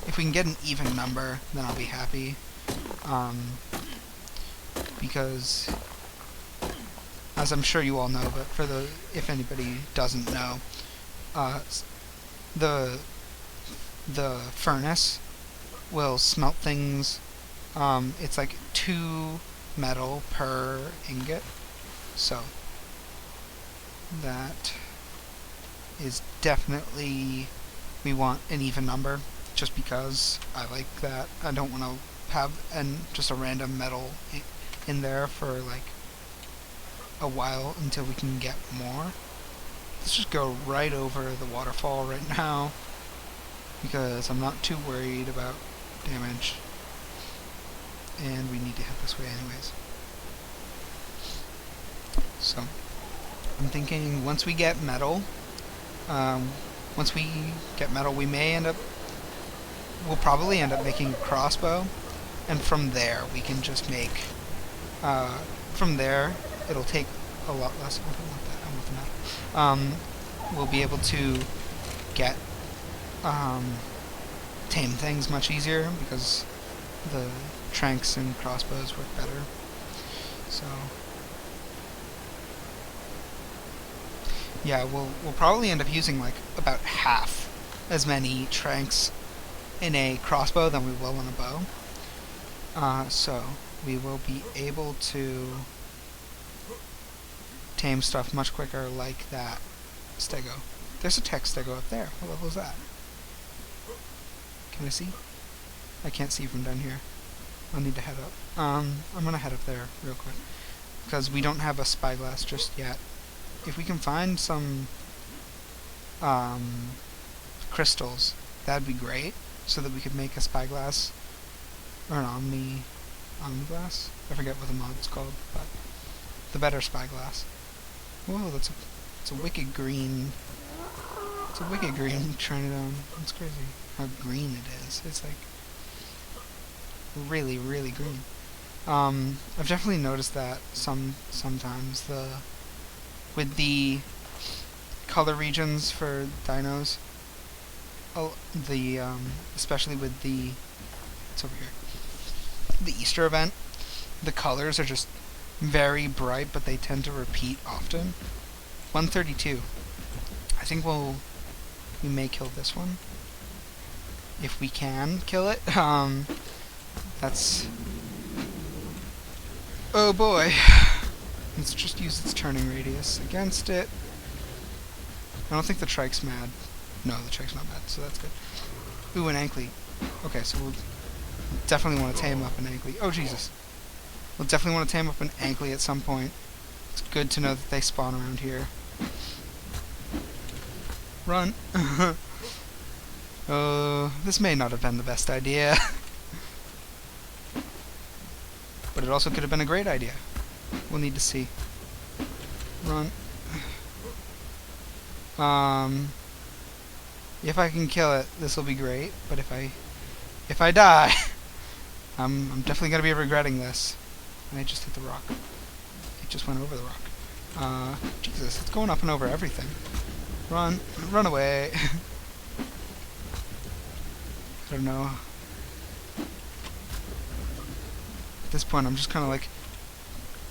if we can get an even number, then I'll be happy. Because, as I'm sure you all know, but if anybody doesn't know, the furnace will smelt things. It's like 2 metal per ingot, so that is definitely, we want an even number, just because I like that. I don't want to have just a random metal in there for like a while until we can get more. Let's just go right over the waterfall right now, because I'm not too worried about damage, and we need to head this way anyways. So I'm thinking once we get metal, we'll probably end up making a crossbow, and from there we can just make, from there it'll take a lot less. I don't want that. I want the metal. We'll be able to get tame things much easier because the tranks and crossbows work better. So yeah, we'll probably end up using like about half as many tranks in a crossbow than we will in a bow. So we will be able to tame stuff much quicker, like that stego. There's a tech stego up there. What level is that? Can I see? I can't see from down here. I'll need to head up. I'm gonna head up there real quick, because we don't have a spyglass just yet. If we can find some crystals, that'd be great, so that we could make a spyglass, or an omniglass? I forget what the mod's called, but the better spyglass. Whoa, it's a wicked green. It's a wicked green Trinidad. It's crazy how green it is. It's like really, really green. I've definitely noticed that sometimes with the color regions for dinos, especially with it's over here, the Easter event, the colors are just very bright, but they tend to repeat often. 132. I think we may kill this one. If we can kill it. That's... Oh boy. Let's just use its turning radius against it. I don't think the trike's mad. No, the trike's not mad, so that's good. Ooh, an anklet. Okay, so we'll definitely want to tame up an anklet. Oh, Jesus. We'll definitely want to tame up an anklet at some point. It's good to know that they spawn around here. Run. This may not have been the best idea. But it also could have been a great idea. We'll need to see. Run. If I can kill it, this will be great. But if I die, I'm definitely gonna be regretting this. And I just hit the rock. It just went over the rock. Jesus, it's going up and over everything. Run away. I don't know. At this point, I'm just kind of like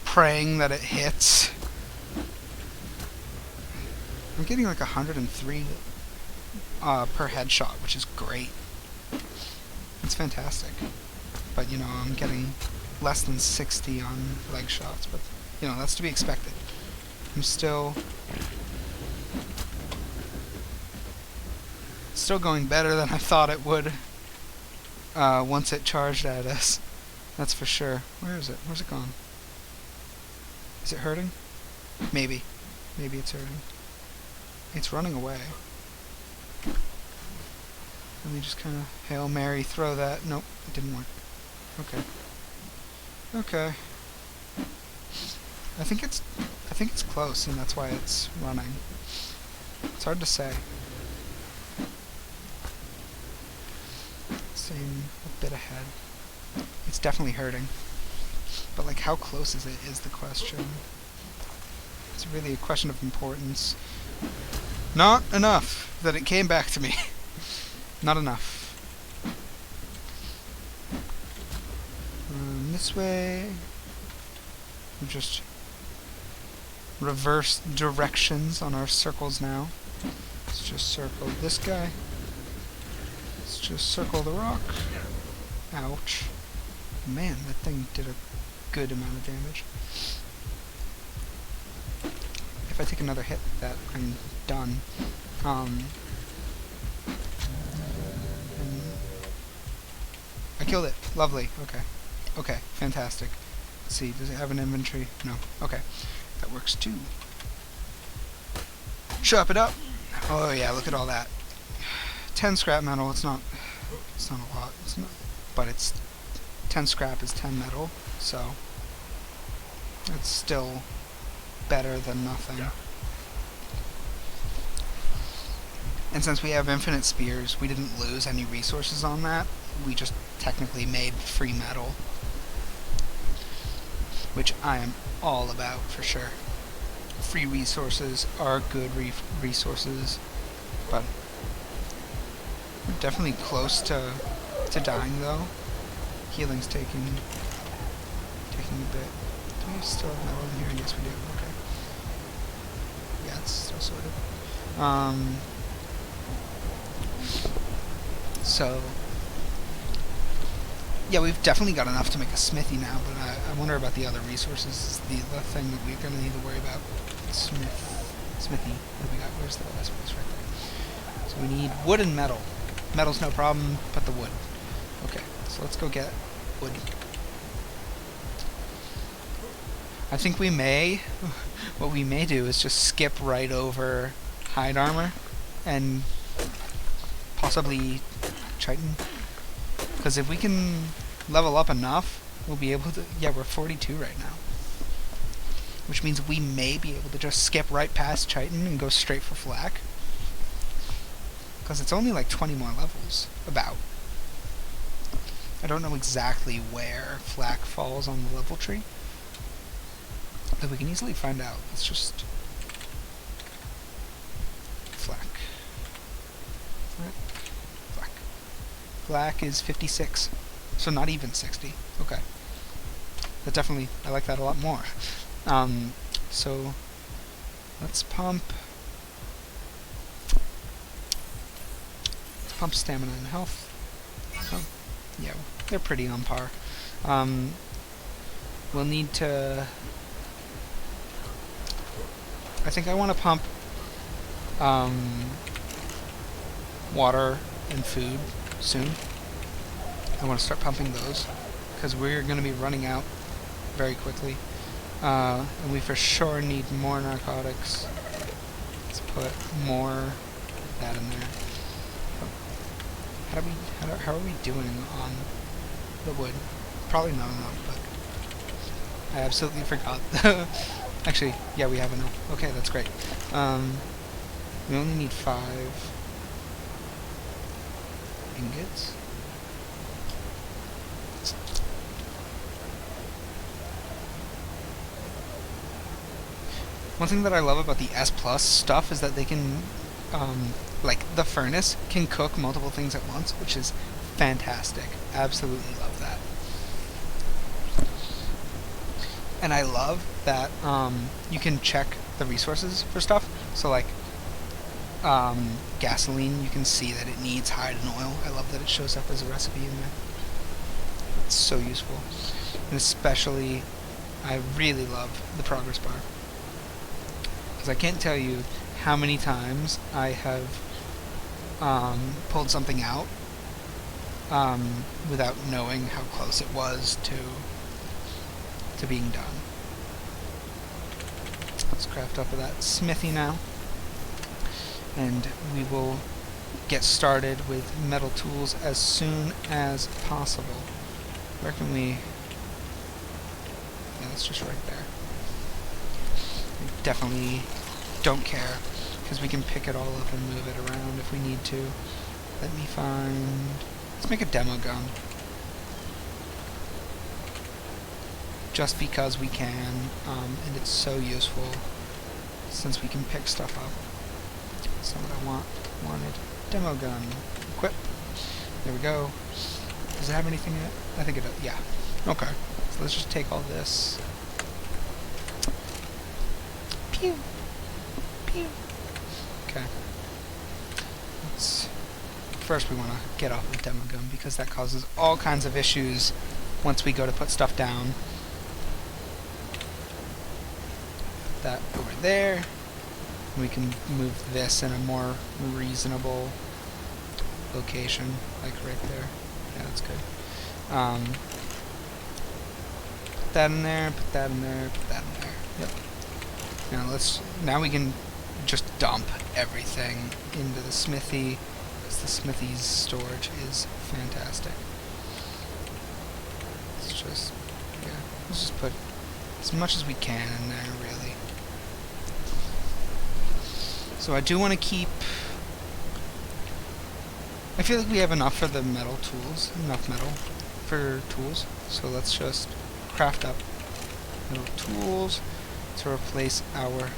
praying that it hits. I'm getting like 103 per headshot, which is great. It's fantastic. But, you know, I'm getting less than 60 on leg shots, but, you know, that's to be expected. I'm still going better than I thought it would once it charged at us. That's for sure. Where is it? Where's it gone? Is it hurting? Maybe. Maybe it's hurting. It's running away. Let me just kind of Hail Mary throw that. Nope, it didn't work. Okay. Okay. I think it's close, and that's why it's running. It's hard to say. Same a bit ahead. It's definitely hurting. But like, how close is it is the question. It's really a question of importance. Not enough that it came back to me. Not enough. This way. We just reverse directions on our circles now. Let's just circle this guy. Let's just circle the rock. Ouch. Man, that thing did a good amount of damage. If I take another hit like that, I'm done. I killed it. Lovely. Okay. Okay, fantastic. Let's see, does it have an inventory? No. Okay. That works too. Chop it up! Oh yeah, look at all that. 10 scrap metal, it's not a lot. It's not, but it's 10 scrap is 10 metal, so it's still better than nothing. And since we have infinite spears, we didn't lose any resources on that. We just technically made free metal, which I am all about for sure. Free resources are good resources, but we're definitely close to dying though. Healing's taking a bit. Do we still have metal in here? Yes, we do. Okay. Yeah, it's still sorted. So, yeah, we've definitely got enough to make a smithy now, but I wonder about the other resources. The thing that we're going to need to worry about. Smithy. What do we got? Where's the last place? Right there. So we need wood and metal. Metal's no problem, but the wood. Okay, so let's go get wood. I think what we may do is just skip right over hide armor and possibly chitin. Because if we can level up enough, we'll be able to... Yeah, we're 42 right now. Which means we may be able to just skip right past chitin and go straight for flak. Because it's only like 20 more levels, about. I don't know exactly where flak falls on the level tree, but we can easily find out. Let's just... flak. Flak. Flak is 56, so not even 60. Okay. That definitely, I like that a lot more. So let's pump stamina and health. So, yeah, they're pretty on par. We'll need to... I think I want to pump water and food soon. I want to start pumping those because we're going to be running out very quickly. And we for sure need more narcotics. Let's put more of that in there. How are we doing on the wood? Probably not enough, but I absolutely forgot. Actually, yeah, we have enough. Okay, that's great. We only need 5 ingots. One thing that I love about the S Plus stuff is that they can, like the furnace can cook multiple things at once, which is fantastic. Absolutely love that. And I love that you can check the resources for stuff. So like gasoline, you can see that it needs hide and oil. I love that it shows up as a recipe in there. It's so useful. And especially, I really love the progress bar. Because I can't tell you how many times I have pulled something out without knowing how close it was to being done. Let's craft up of that smithy now. And we will get started with metal tools as soon as possible. Where can we... Yeah, that's just right there. We definitely don't care, because we can pick it all up and move it around if we need to. Let me find... Let's make a demo gun. Just because we can, and it's so useful since we can pick stuff up. That's not what I wanted. Demo gun. Equip. There we go. Does it have anything in it? I think it does. Yeah. Okay. So let's just take all this. Pew. Pew. Okay. First we want to get off the demo gun because that causes all kinds of issues once we go to put stuff down. Put that over there. We can move this in a more reasonable location, like right there. Yeah, that's good. Put that in there, put that in there, put that in there. Yep. Now we can just dump everything into the smithy, because the smithy's storage is fantastic. Let's just put as much as we can in there, really. So I do want to keep... I feel like we have enough for the metal tools, enough metal for tools. So let's just craft up metal tools to replace our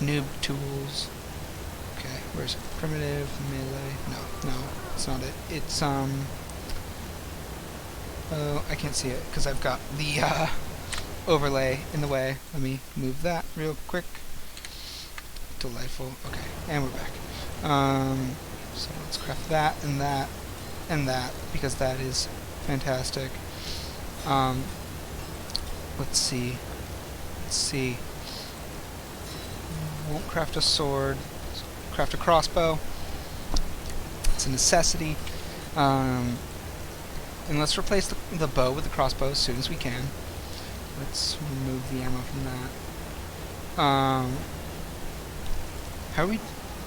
noob tools. Okay, where's it? Primitive, melee? No, it's not it. It's, oh, I can't see it because I've got the, overlay in the way. Let me move that real quick. Delightful. Okay, and we're back. So let's craft that and that and that because that is fantastic. Let's see. Won't craft a sword. Craft a crossbow. It's a necessity. And let's replace the bow with the crossbow as soon as we can. Let's remove the ammo from that.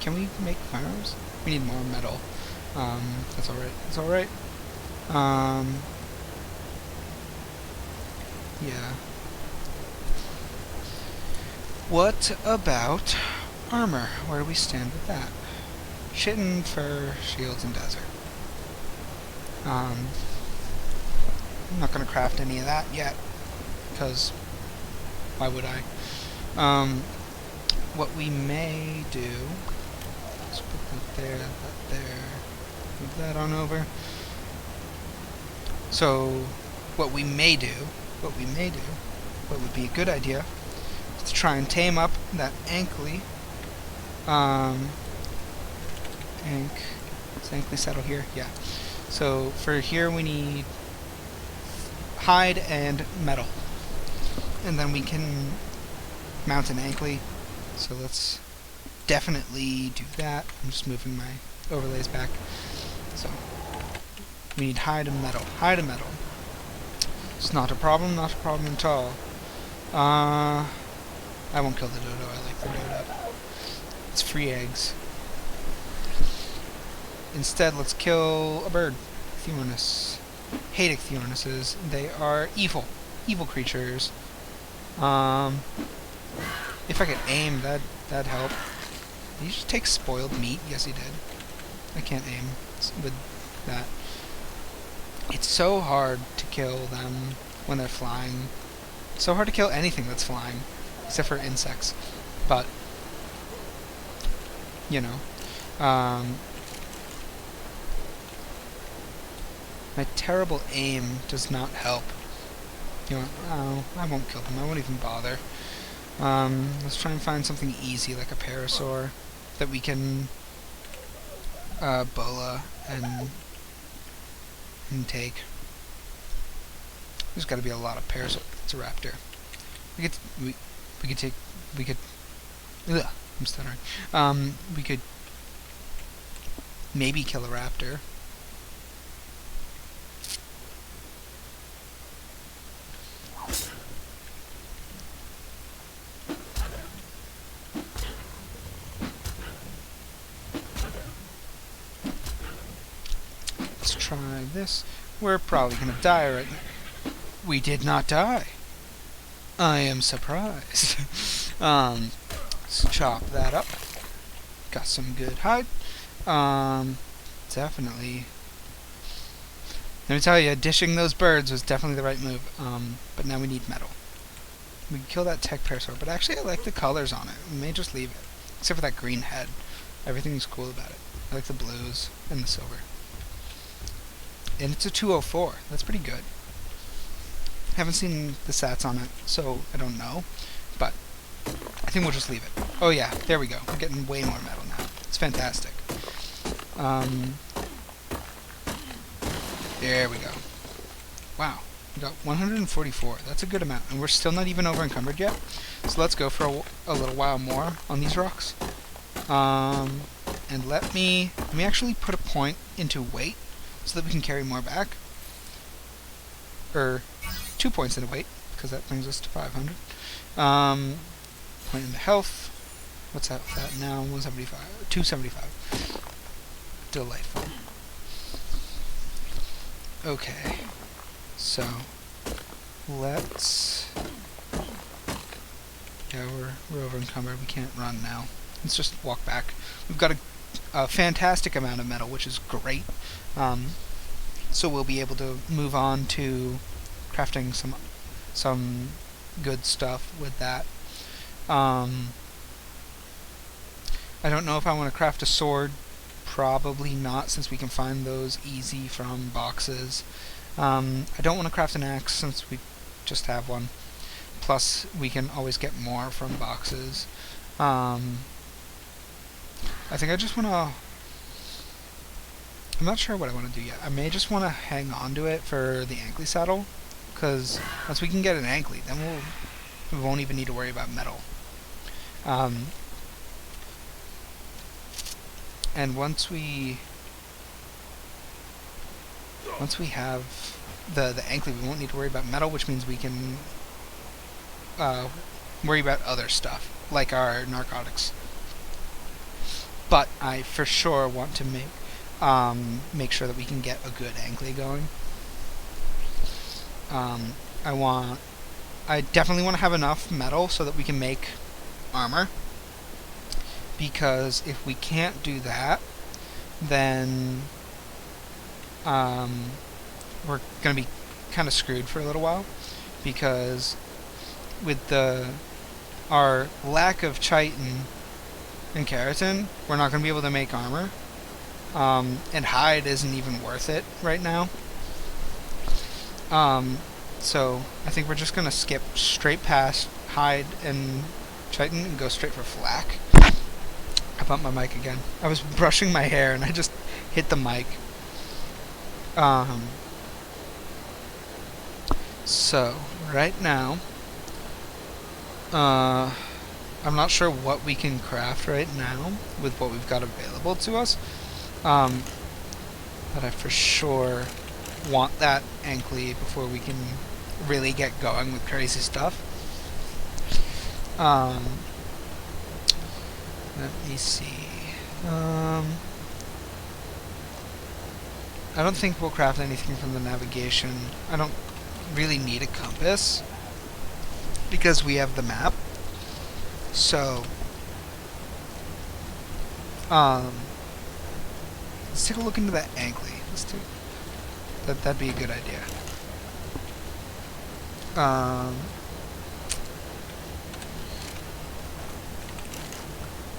Can we make firearms? We need more metal. That's alright. That's alright. Yeah. What about armor? Where do we stand with that? Chitin, fur, shields, and desert. I'm not gonna craft any of that yet, because why would I? What we may do, let's put that there, move that on over. So, what we may do, what would be a good idea, is to try and tame up that ankly, is ankly saddle here? Yeah. So, for here we need hide and metal. And then we can mount an ankly. So let's definitely do that. I'm just moving my overlays back. So we need hide and metal. Hide and metal. It's not a problem at all. I won't kill the dodo. I like the dodo. It's free eggs. Instead, let's kill a bird. Ichthyornis. Hate ichthyornises. They are evil. evil creatures. If I could aim, that'd help. Did you just take spoiled meat? Yes, he did. I can't aim with that. It's so hard to kill them when they're flying. It's so hard to kill anything that's flying, except for insects. But, you know. My terrible aim does not help. You know, oh, I won't kill them. I won't even bother. Let's try and find something easy, like a parasaur, that we can bola and take. There's got to be a lot of parasaur. It's a raptor. We could. Ugh, I'm stuttering. We could maybe kill a raptor. Let's try this. We're probably gonna die right now. We did not die. I am surprised. Let's chop that up. Got some good hide. Definitely. Let me tell you, dishing those birds was definitely the right move. But now we need metal. We can kill that tech parasaur, but actually I like the colors on it. We may just leave it. Except for that green head. Everything's cool about it. I like the blues and the silver. And it's a 204. That's pretty good. Haven't seen the stats on it, so I don't know. But I think we'll just leave it. Oh yeah, there we go. We're getting way more metal now. It's fantastic. There we go. Wow. We got 144. That's a good amount. And we're still not even over encumbered yet. So let's go for a little while more on these rocks. And let me actually put a point into weight so that we can carry more back. Or 2 points into weight, because that brings us to 500. Point into health. What's that now? 175. 275. Delightful. Okay. So let's. Yeah, we're over encumbered. We can't run now. Let's just walk back. We've got a fantastic amount of metal, which is great. So we'll be able to move on to crafting some good stuff with that. I don't know if I want to craft a sword. Probably not, since we can find those easy from boxes. I don't want to craft an axe, since we just have one. Plus, we can always get more from boxes. I think I just want to... I'm not sure what I want to do yet. I may just want to hang on to it for the anklet saddle, because once we can get an anklet, then we won't even need to worry about metal. And once we have the anklet, we won't need to worry about metal, which means we can worry about other stuff, like our narcotics. But I for sure want to make sure that we can get a good anklet going. I definitely want to have enough metal so that we can make armor. Because if we can't do that, then we're going to be kind of screwed for a little while. Because with our lack of chitin and keratin, we're not going to be able to make armor. And hide isn't even worth it right now. So I think we're just going to skip straight past hide and chitin and go straight for flak. I bumped my mic again. I was brushing my hair and I just hit the mic. So right now, I'm not sure what we can craft right now with what we've got available to us. But I for sure want that anklet before we can really get going with crazy stuff. Let me see. I don't think we'll craft anything from the navigation. I don't really need a compass because we have the map. So, let's take a look into that Angley. That'd be a good idea.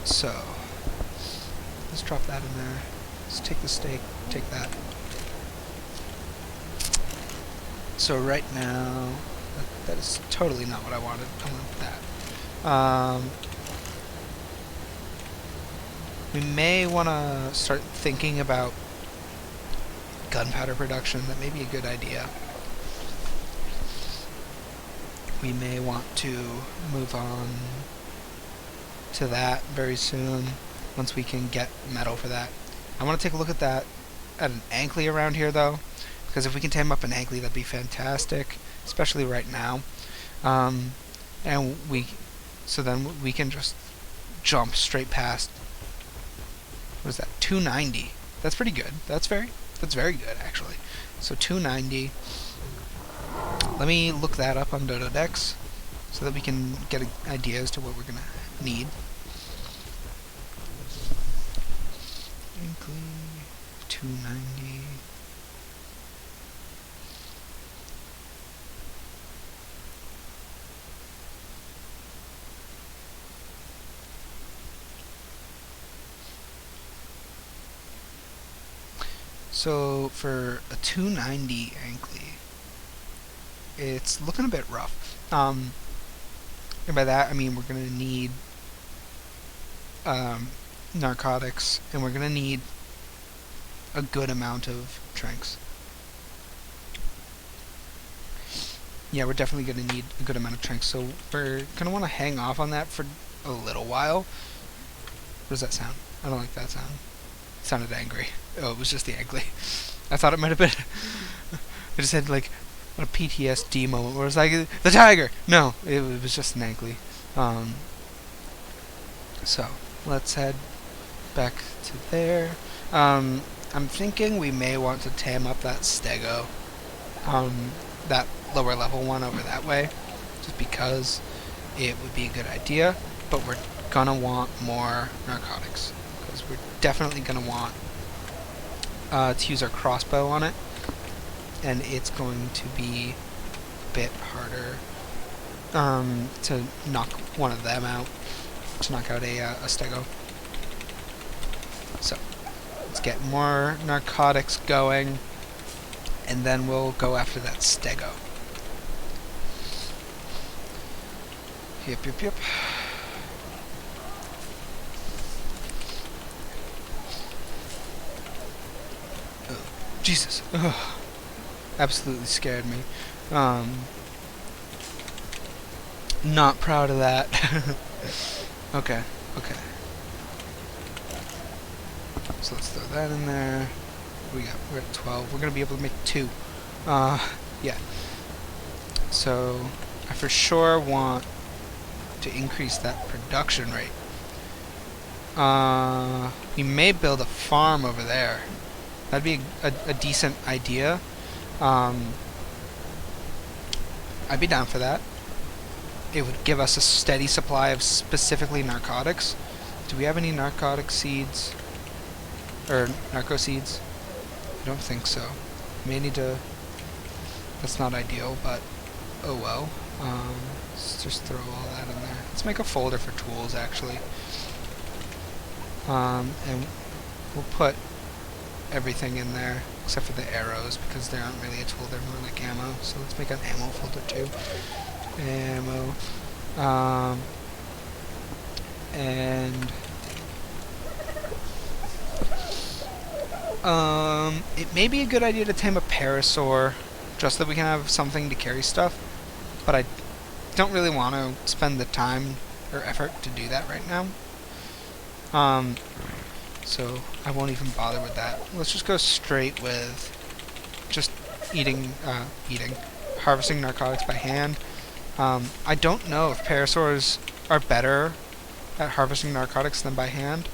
So, let's drop that in there. Let's take the steak, take that. So right now, that is totally not what I wanted. I want that. We may want to start thinking about gunpowder production. That may be a good idea. We may want to move on to that very soon once we can get metal for that. I want to take a look at that at an Ankley around here though, because if we can tame up an Ankley, that'd be fantastic, especially right now. And so then we can just jump straight past. What is that? 290. That's pretty good. That's very good actually. So 290. Let me look that up on Dodo Decks so that we can get an idea as to what we're gonna need. Ankley 290. So for a 290 Ankley, it's looking a bit rough. And by that I mean we're gonna need narcotics, and we're gonna need a good amount of tranks. Yeah, we're definitely gonna need a good amount of tranks, so we're gonna want to hang off on that for a little while. What does that sound? I don't like that sound. It sounded angry. Oh, it was just the Angley. I thought it might have been. I just had like a PTSD moment where it was like, the tiger! No, it was just an Angley. So, let's head back to there. I'm thinking we may want to tame up that Stego. That lower level one over that way. Just because it would be a good idea. But we're gonna want more narcotics. Because we're definitely gonna want to use our crossbow on it. And it's going to be a bit harder to knock one of them out. To knock out a Stego. So, let's get more narcotics going, and then we'll go after that Stego. Yep. Oh, Jesus. Ugh. Absolutely scared me. Not proud of that. Okay. So let's throw that in there. We're at 12. We're gonna be able to make 2. Yeah. So I for sure want to increase that production rate. We may build a farm over there. That'd be a decent idea. I'd be down for that. It would give us a steady supply of specifically narcotics. Do we have any narcotic seeds? Or narco seeds? I don't think so. May need to... That's not ideal, but oh well. Let's just throw all that in there. Let's make a folder for tools, actually. And we'll put everything in there, except for the arrows, because they aren't really a tool, they're more like ammo. So let's make an ammo folder too. Ammo. And it may be a good idea to tame a parasaur, just so that we can have something to carry stuff, but I don't really want to spend the time or effort to do that right now. So I won't even bother with that. Let's just go straight with just harvesting narcotics by hand. I don't know if parasaurs are better at harvesting narcotics than by hand.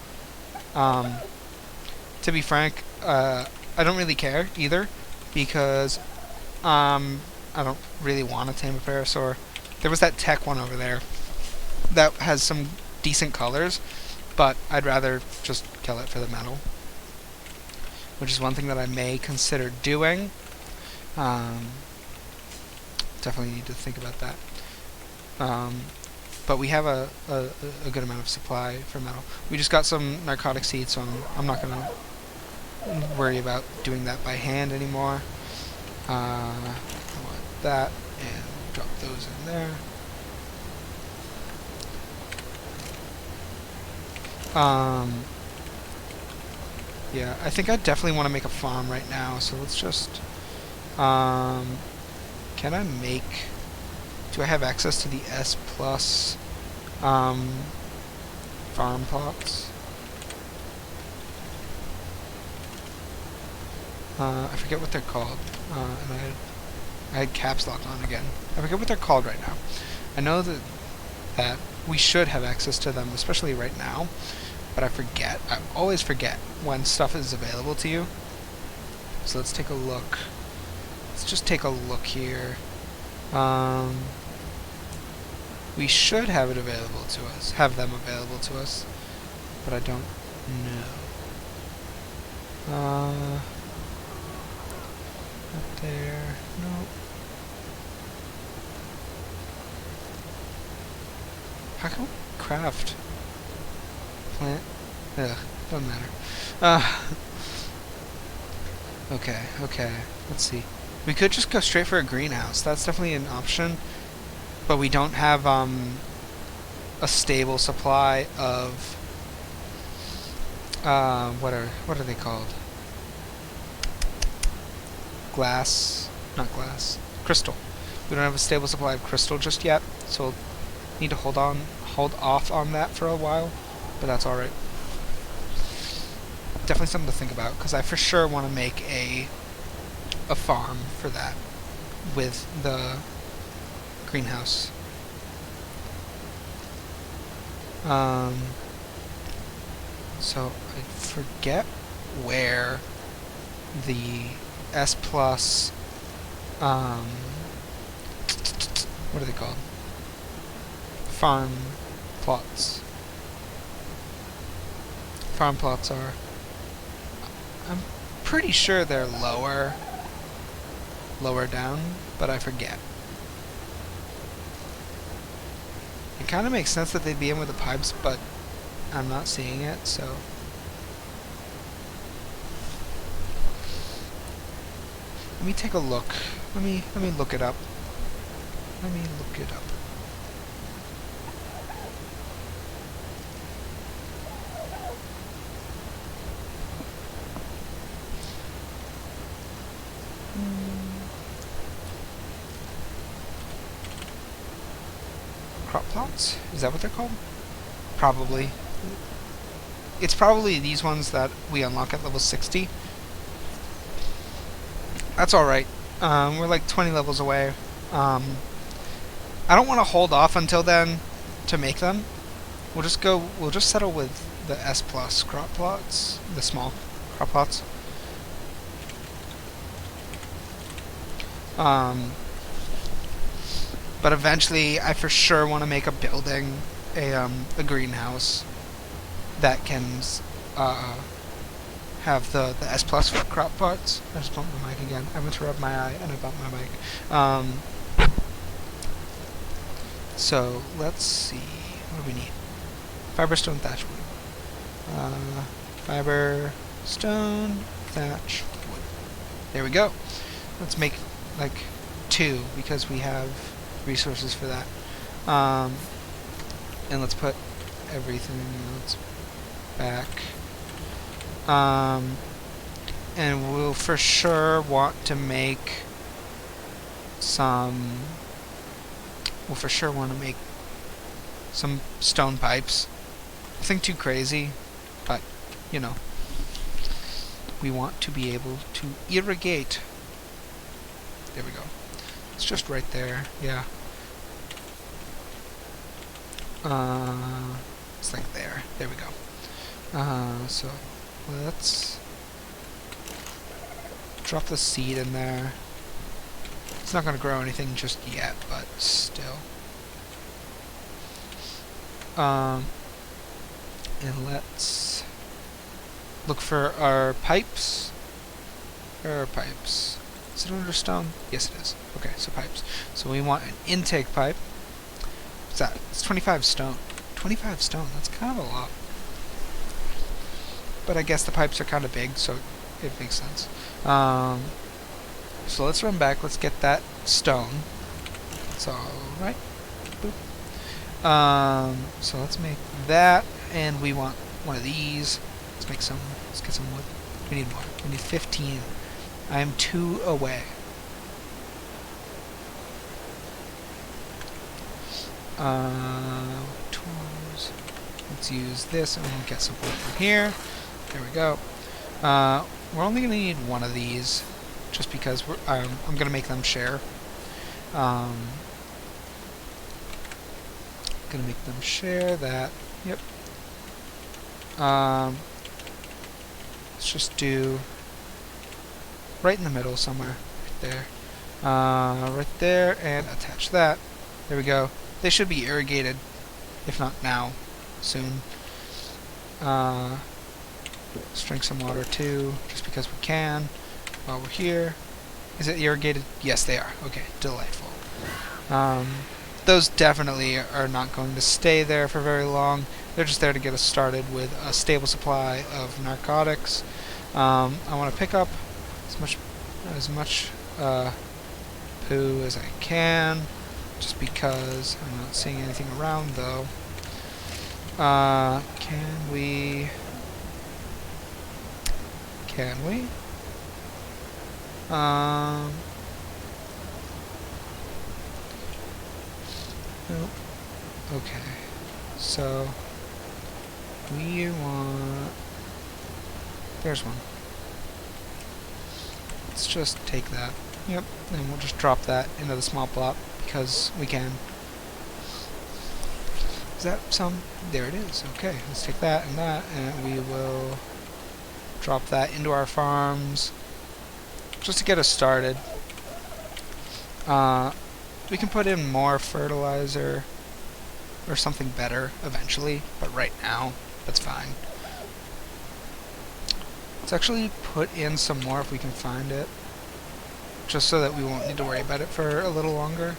To be frank, I don't really care either, because I don't really want to tame a parasaur. There was that tech one over there that has some decent colors, but I'd rather just kill it for the metal, which is one thing that I may consider doing. Definitely need to think about that. But we have a good amount of supply for metal. We just got some narcotic seeds, so I'm not going to worry about doing that by hand anymore. I want that, and drop those in there. Yeah, I think I definitely want to make a farm right now, so let's just... can I make... Do I have access to the S plus farm plots? I forget what they're called. And I had caps lock on again. I forget what they're called right now. I know that we should have access to them, especially right now, but I forget. I always forget when stuff is available to you. So let's take a look. Let's just take a look here. We should have it available to us, have them available to us, but I don't know. Up there, nope. How can we craft plant? Ugh, doesn't matter. Okay, let's see. We could just go straight for a greenhouse. That's definitely an option. But we don't have a stable supply of what are they called? Crystal. We don't have a stable supply of crystal just yet, so we'll need to hold off on that for a while, but that's all right. Definitely something to think about, because I for sure want to make a farm for that with the greenhouse. So I forget where the S plus what are they called? Farm plots are. I'm pretty sure they're lower down, but I forget. It kind of makes sense that they'd be in with the pipes, but I'm not seeing it, so... Let me take a look. Let me look it up. Crop plots? Is that what they're called? Probably. It's probably these ones that we unlock at level 60. That's alright. We're like 20 levels away. I don't want to hold off until then to make them. We'll just settle with the S plus crop plots, the small crop plots. But eventually, I for sure want to make a building, a greenhouse that can have the S plus crop plots. I just bumped my mic again. I went to rub my eye and I bumped my mic. So let's see. What do we need? Fiber, stone, thatch, wood. Fiber, stone, thatch, wood. There we go. Let's make like 2 because we have resources for that. And let's put everything else back. And we'll for sure want to make some... We'll for sure want to make some stone pipes. Nothing too crazy, but, you know. We want to be able to irrigate. There we go. It's just right there, yeah. It's like there. There we go. So let's drop the seed in there. It's not going to grow anything just yet, but still. And let's look for our pipes. Where are pipes? Is it under stone? Yes, it is. Okay, so pipes. So we want an intake pipe. What's that? It's 25 stone. 25 stone, that's kind of a lot. But I guess the pipes are kind of big, so it makes sense. So let's run back. Let's get that stone. That's alright. So let's make that, and we want one of these. Let's get some wood. We need more. We need 15. I am 2 away. Tools. Let's use this, and we'll get some wood from here. There we go. We're only going to need one of these, just because I'm going to make them share. Going to make them share that. Yep. Let's just do right in the middle somewhere, right there. Right there, and attach that. There we go. They should be irrigated, if not now, soon. Let's drink some water too, just because we can, while we're here. Is it irrigated? Yes, they are. Okay, delightful. Those definitely are not going to stay there for very long. They're just there to get us started with a stable supply of narcotics. I want to pick up as much poo as I can, just because I'm not seeing anything around though. Can we? Nope. Okay. So we want. There's one. Let's just take that. Yep. And we'll just drop that into the small plot because we can. Is that some? There it is. Okay. Let's take that, and we will drop that into our farms just to get us started. We can put in more fertilizer or something better eventually, but right now, that's fine. Let's actually put in some more if we can find it, just so that we won't need to worry about it for a little longer.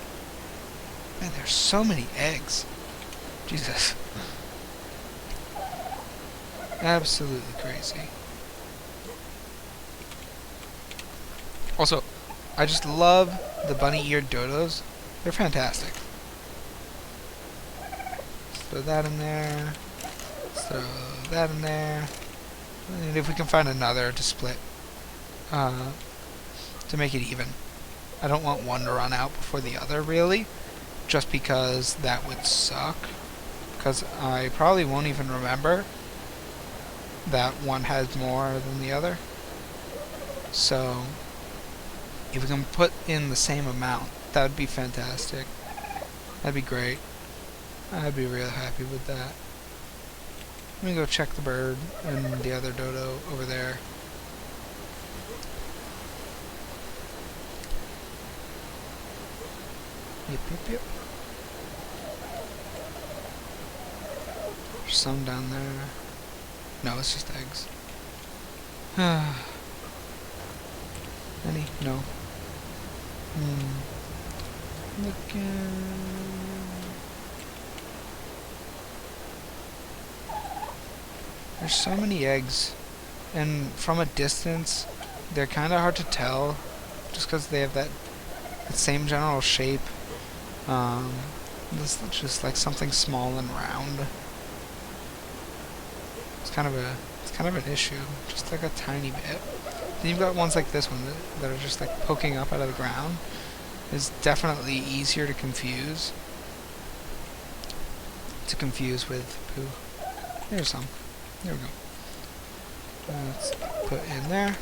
Man, there's so many eggs. Jesus. Absolutely crazy. Also, I just love the bunny-eared dodos. They're fantastic. Let's throw that in there. Let's throw that in there. And if we can find another to split, to make it even. I don't want one to run out before the other, really, just because that would suck. Because I probably won't even remember that one has more than the other. So if we can put in the same amount, that would be fantastic. That'd be great. I'd be really happy with that. Let me go check the bird and the other dodo over there. Yep. There's some down there. No, it's just eggs. Any? No. There's so many eggs, and from a distance, they're kind of hard to tell, just because they have that same general shape. This looks just like something small and round. It's kind of an issue, just like a tiny bit. Then you've got ones like this one that are just like poking up out of the ground. It's definitely easier to confuse. With poo. There's some. There we go. Let's put in there.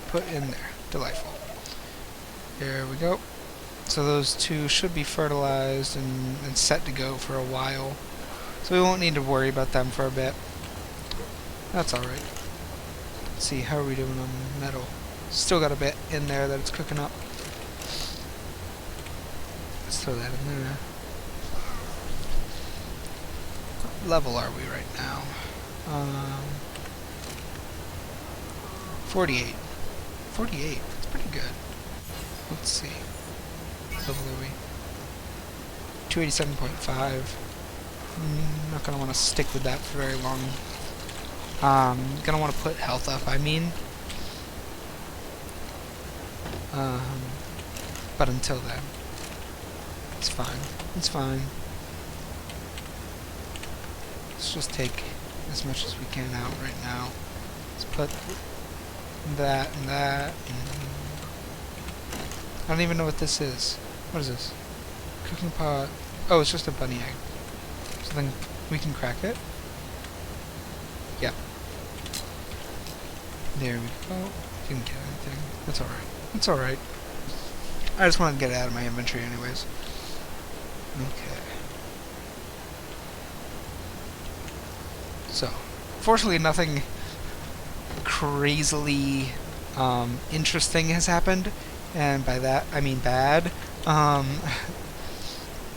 Delightful. There we go. So those two should be fertilized and set to go for a while. So we won't need to worry about them for a bit. That's alright. Let's see, how are we doing on metal? Still got a bit in there that it's cooking up. Let's throw that in there. What level are we right now? 48. 48. That's pretty good. Let's see. What level are we? 287.5. Not gonna want to stick with that for very long. Gonna want to put health up, I mean. But until then, it's fine. It's fine. Let's just take as much as we can out right now. Let's put that and that. I don't even know what this is. What is this? Cooking pot. Oh, it's just a bunny egg. So then we can crack it. Yep. There we go. Didn't get anything. That's alright. It's alright. I just wanted to get it out of my inventory anyways. Okay. So, fortunately nothing crazily interesting has happened, and by that I mean bad.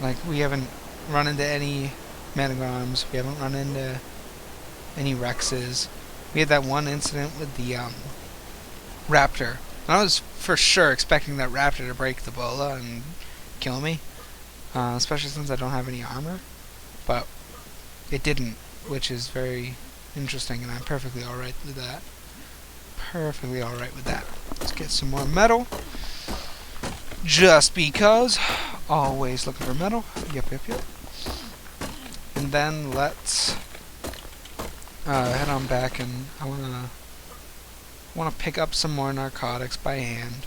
Like, we haven't run into any manograms, we haven't run into any Rexes. We had that one incident with the raptor. I was for sure expecting that raptor to break the bola and kill me, especially since I don't have any armor, but it didn't, which is very interesting, and I'm perfectly alright with that. Perfectly alright with that. Let's get some more metal, just because. Always looking for metal. Yep. And then let's head on back, and I wanna pick up some more narcotics by hand.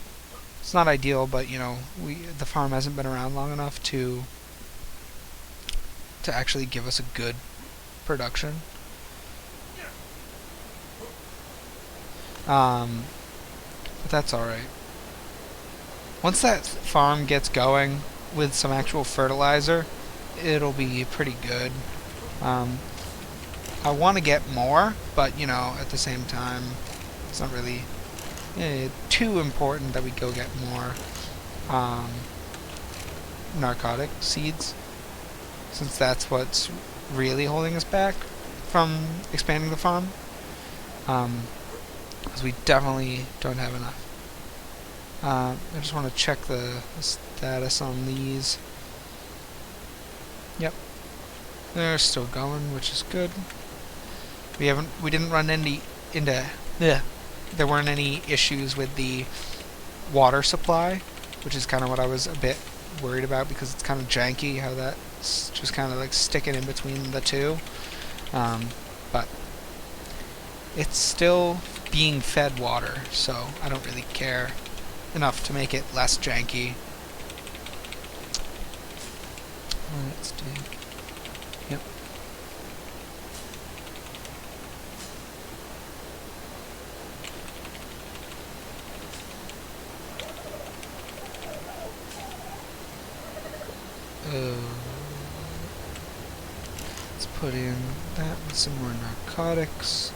It's not ideal, but you know, the farm hasn't been around long enough to actually give us a good production. But that's alright. Once that farm gets going with some actual fertilizer, it'll be pretty good. I want to get more, but you know, at the same time, it's not really too important that we go get more narcotic seeds, since that's what's really holding us back from expanding the farm, because we definitely don't have enough. I just want to check the status on these. Yep, they're still going, which is good. We didn't run into there weren't any issues with the water supply, which is kind of what I was a bit worried about, because it's kind of janky how that's just kind of like sticking in between the two. But it's still being fed water, so I don't really care enough to make it less janky. Let's do. Yep. Let's put in that with some more narcotics.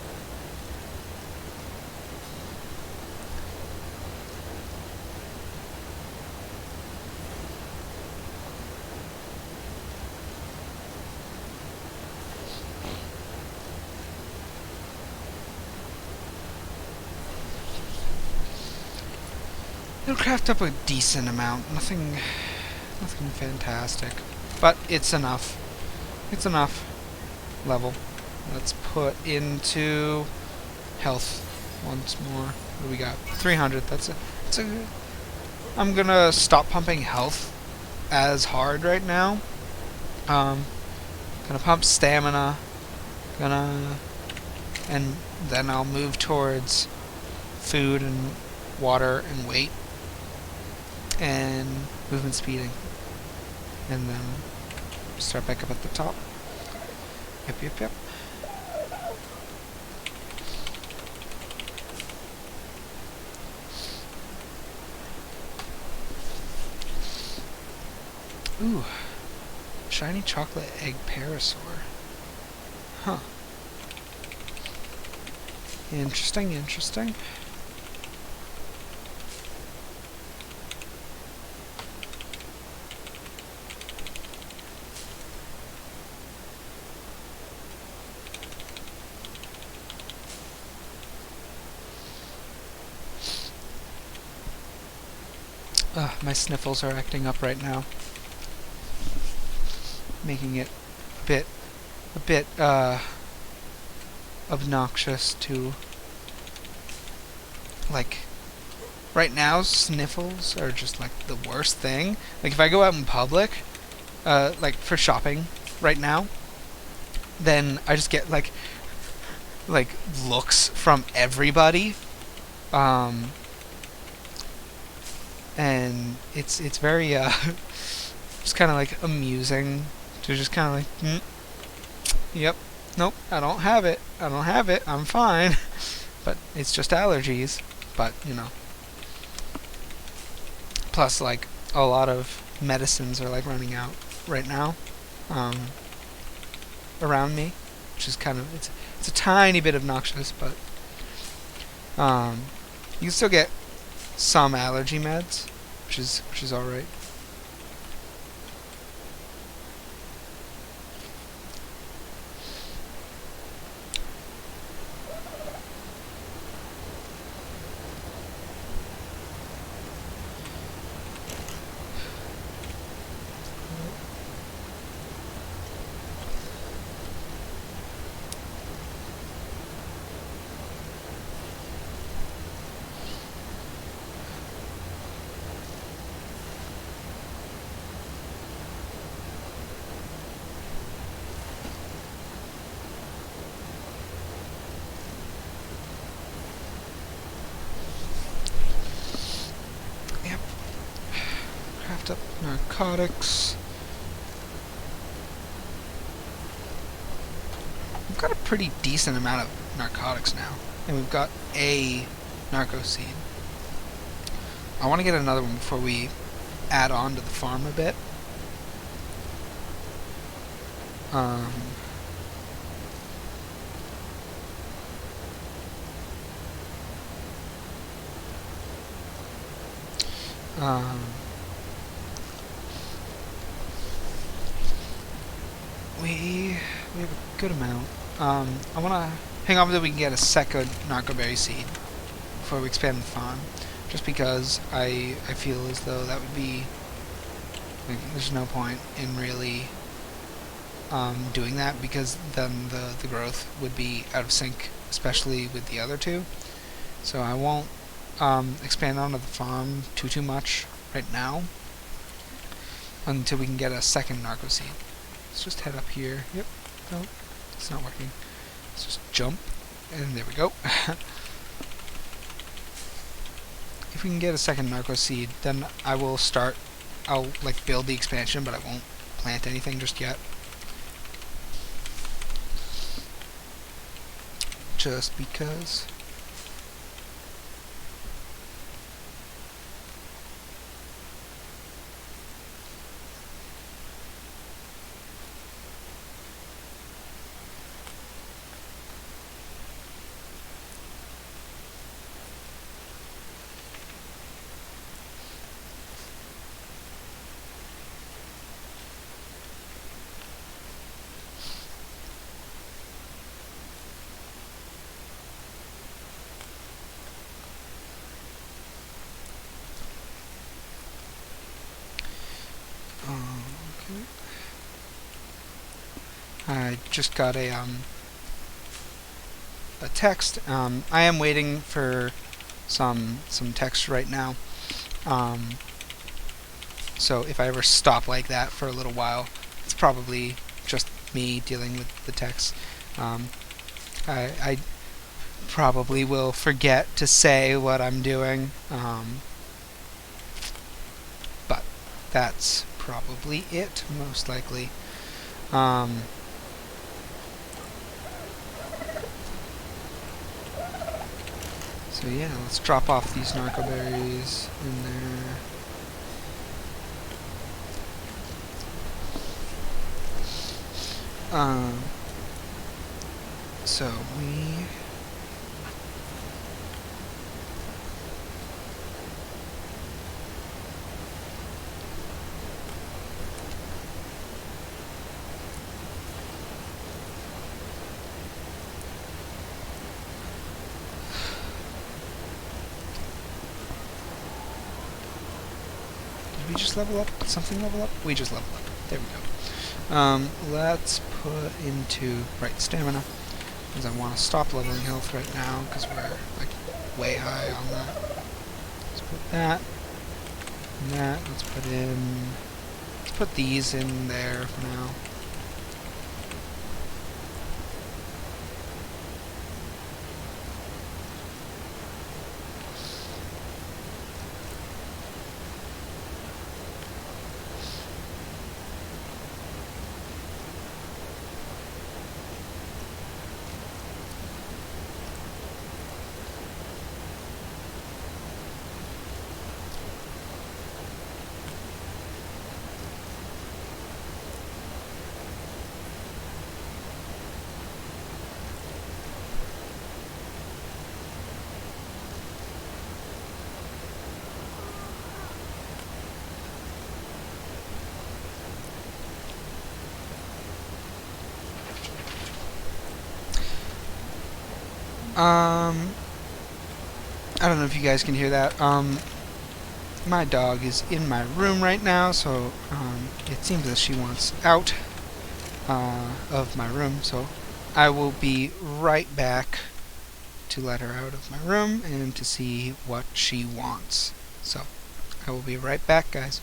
It'll craft up a decent amount. Nothing fantastic, but it's enough. It's enough level. Let's put into health once more. What do we got? 300. I'm gonna stop pumping health as hard right now. Gonna pump stamina. And then I'll move towards food and water and weight and movement speeding, and then start back up at the top. Yep. Ooh, shiny chocolate egg parasaur. Huh. Interesting. My sniffles are acting up right now, making it a bit obnoxious to, like, right now sniffles are just like the worst thing. Like if I go out in public, like for shopping right now, then I just get like looks from everybody, um, and it's very it's kind of like amusing to just kind of like, yep, nope, I don't have it, I'm fine, but it's just allergies. But plus like a lot of medicines are like running out right now, um, around me, which is kind of it's a tiny bit obnoxious, but you can still get some allergy meds, which is all right. Yep. Craft up narcotics. We've got a pretty decent amount of narcotics now, and we've got a narco seed. I want to get another one before we add on to the farm a bit. Um, um, we have a good amount. I want to hang on until we can get a second narcoberry seed before we expand the farm, just because I feel as though that would be like, there's no point in really doing that, because then the growth would be out of sync, especially with the other two. So I won't expand onto the farm too much right now until we can get a second narco seed. Let's just head up here. Yep. No, it's not working. Let's just jump, and there we go. If we can get a second narco seed, then I'll like build the expansion, but I won't plant anything just yet. Just because. Okay. I just got a text. I am waiting for some text right now. So if I ever stop like that for a little while, it's probably just me dealing with the text. I probably will forget to say what I'm doing, but that's probably it, most likely. So yeah, let's drop off these narco berries in there. So we we just level up? Did something level up? We just level up. There we go. Let's put into, right, stamina, because I want to stop leveling health right now, because we're, like, way high on that. Let's put that, and that, let's put these in there for now. I don't know if you guys can hear that. My dog is in my room right now, so it seems that she wants out of my room, so I will be right back to let her out of my room and to see what she wants. So, I will be right back, guys.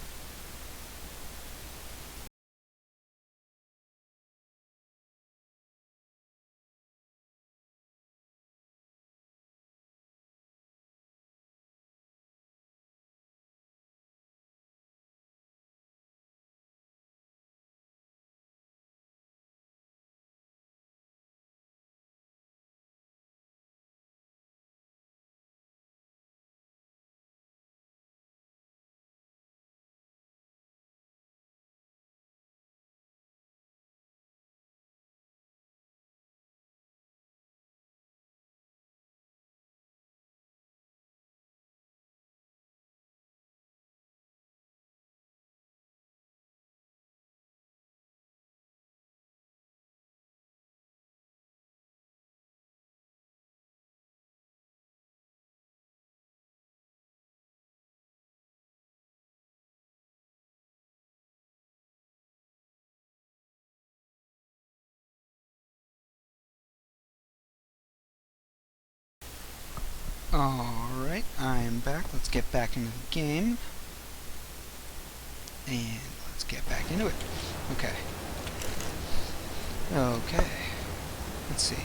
Alright, I am back. Let's get back into the game. And let's get back into it. Okay. Okay. Let's see.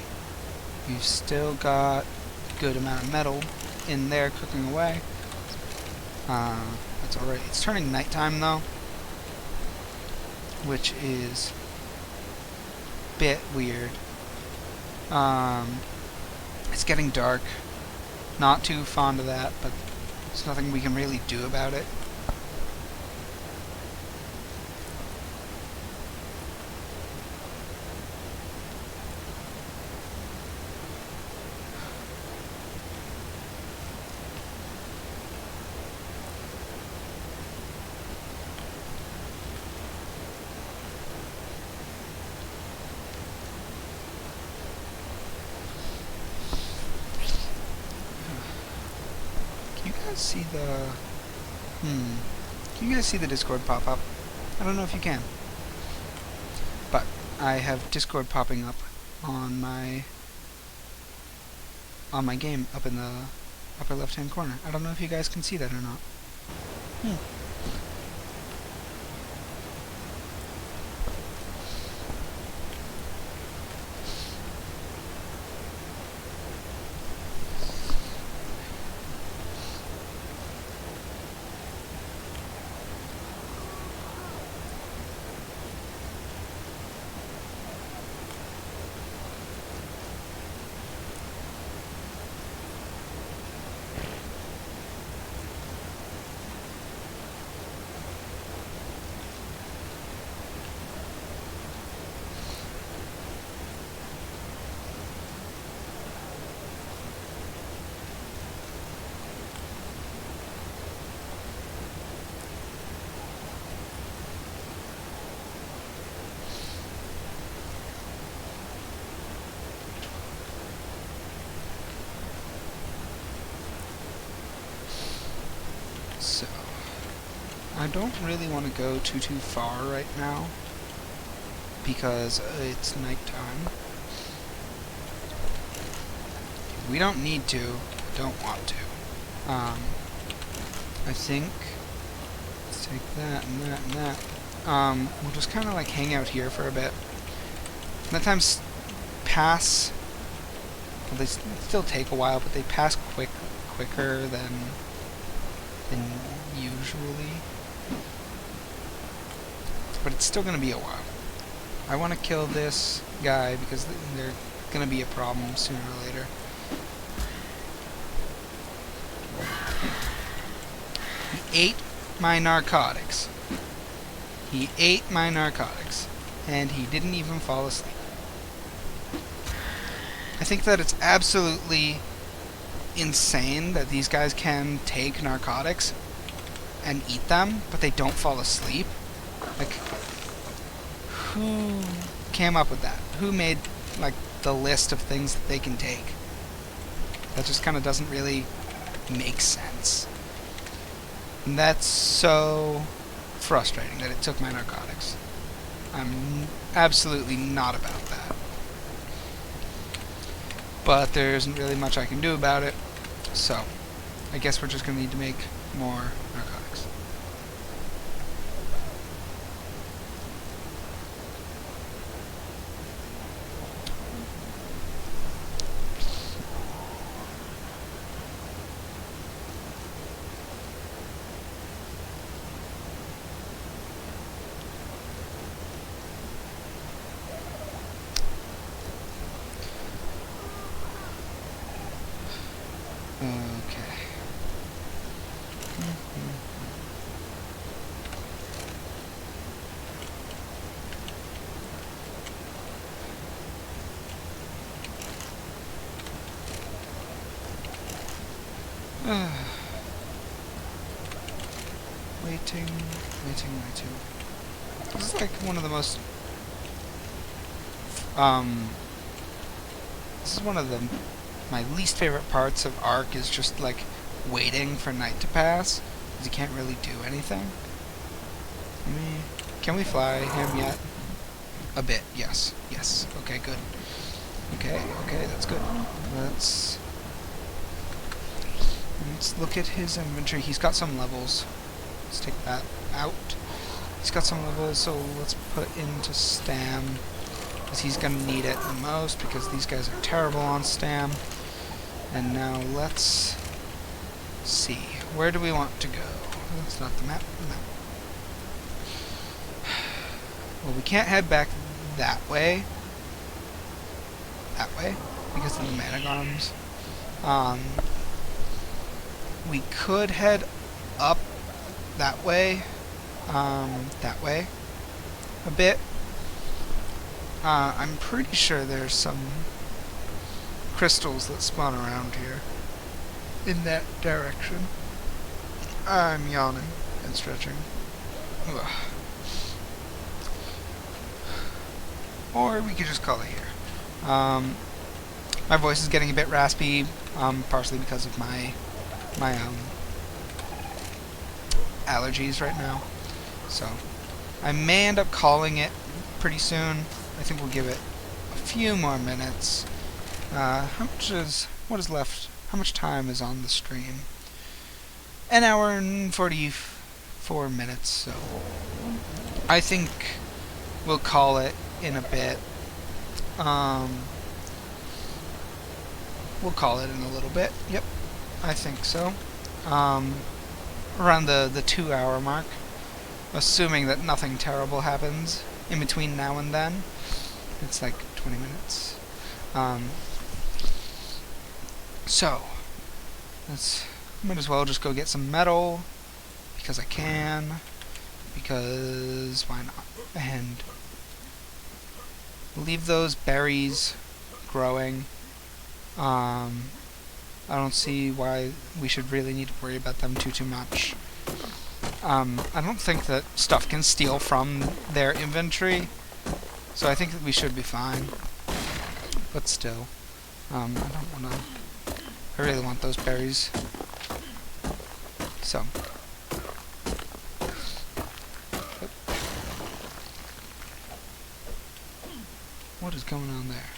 You've still got a good amount of metal in there cooking away. That's alright. It's turning nighttime though, which is a bit weird. It's getting dark. Not too fond of that, but there's nothing we can really do about it. See the can you guys see the Discord pop up? I don't know if you can, but I have Discord popping up on my game up in the upper left hand corner. I don't know if you guys can see that or not. I don't really want to go too far right now because it's nighttime. We don't need to, don't want to. I think let's take that and that and that. We'll just kind of like hang out here for a bit. Sometimes pass. Well, they still take a while, but they pass quicker than usually. But it's still gonna be a while. I want to kill this guy because they're gonna be a problem sooner or later. He ate my narcotics. He ate my narcotics. And he didn't even fall asleep. I think that it's absolutely insane that these guys can take narcotics and eat them, but they don't fall asleep. Like, who came up with that? Who made, like, the list of things that they can take? That just kind of doesn't really make sense. And that's so frustrating that it took my narcotics. I'm absolutely not about that. But there isn't really much I can do about it, so I guess we're just going to need to make more narcotics. Okay. Waiting. This is like one of the most this is one of my least favorite parts of ARK is just like waiting for night to pass, because you can't really do anything. Can we fly him yet? A bit, yes. Okay, good. Okay, that's good. Let's look at his inventory. He's got some levels. Let's take that out. He's got some levels, so let's put into stam, because he's going to need it the most, because these guys are terrible on stam. And now let's see. Where do we want to go? That's not the map. No. Well, we can't head back that way. Because of the managons. We could head up that way. A bit. I'm pretty sure there's some crystals that spawn around here in that direction. I'm yawning and stretching. Ugh. Or we could just call it here. My voice is getting a bit raspy, partially because of my allergies right now. So I may end up calling it pretty soon. I think we'll give it a few more minutes. What is left? How much time is on the stream? An hour and 44 minutes, so I think we'll call it in a bit. We'll call it in a little bit. Yep, I think so. Around the 2 hour mark, assuming that nothing terrible happens in between now and then. It's like 20 minutes. So, might as well just go get some metal, because I can, because why not? And leave those berries growing. I don't see why we should really need to worry about them too much. I don't think that stuff can steal from their inventory, so I think that we should be fine. But still, I don't wanna. I really want those berries. So, What is going on there?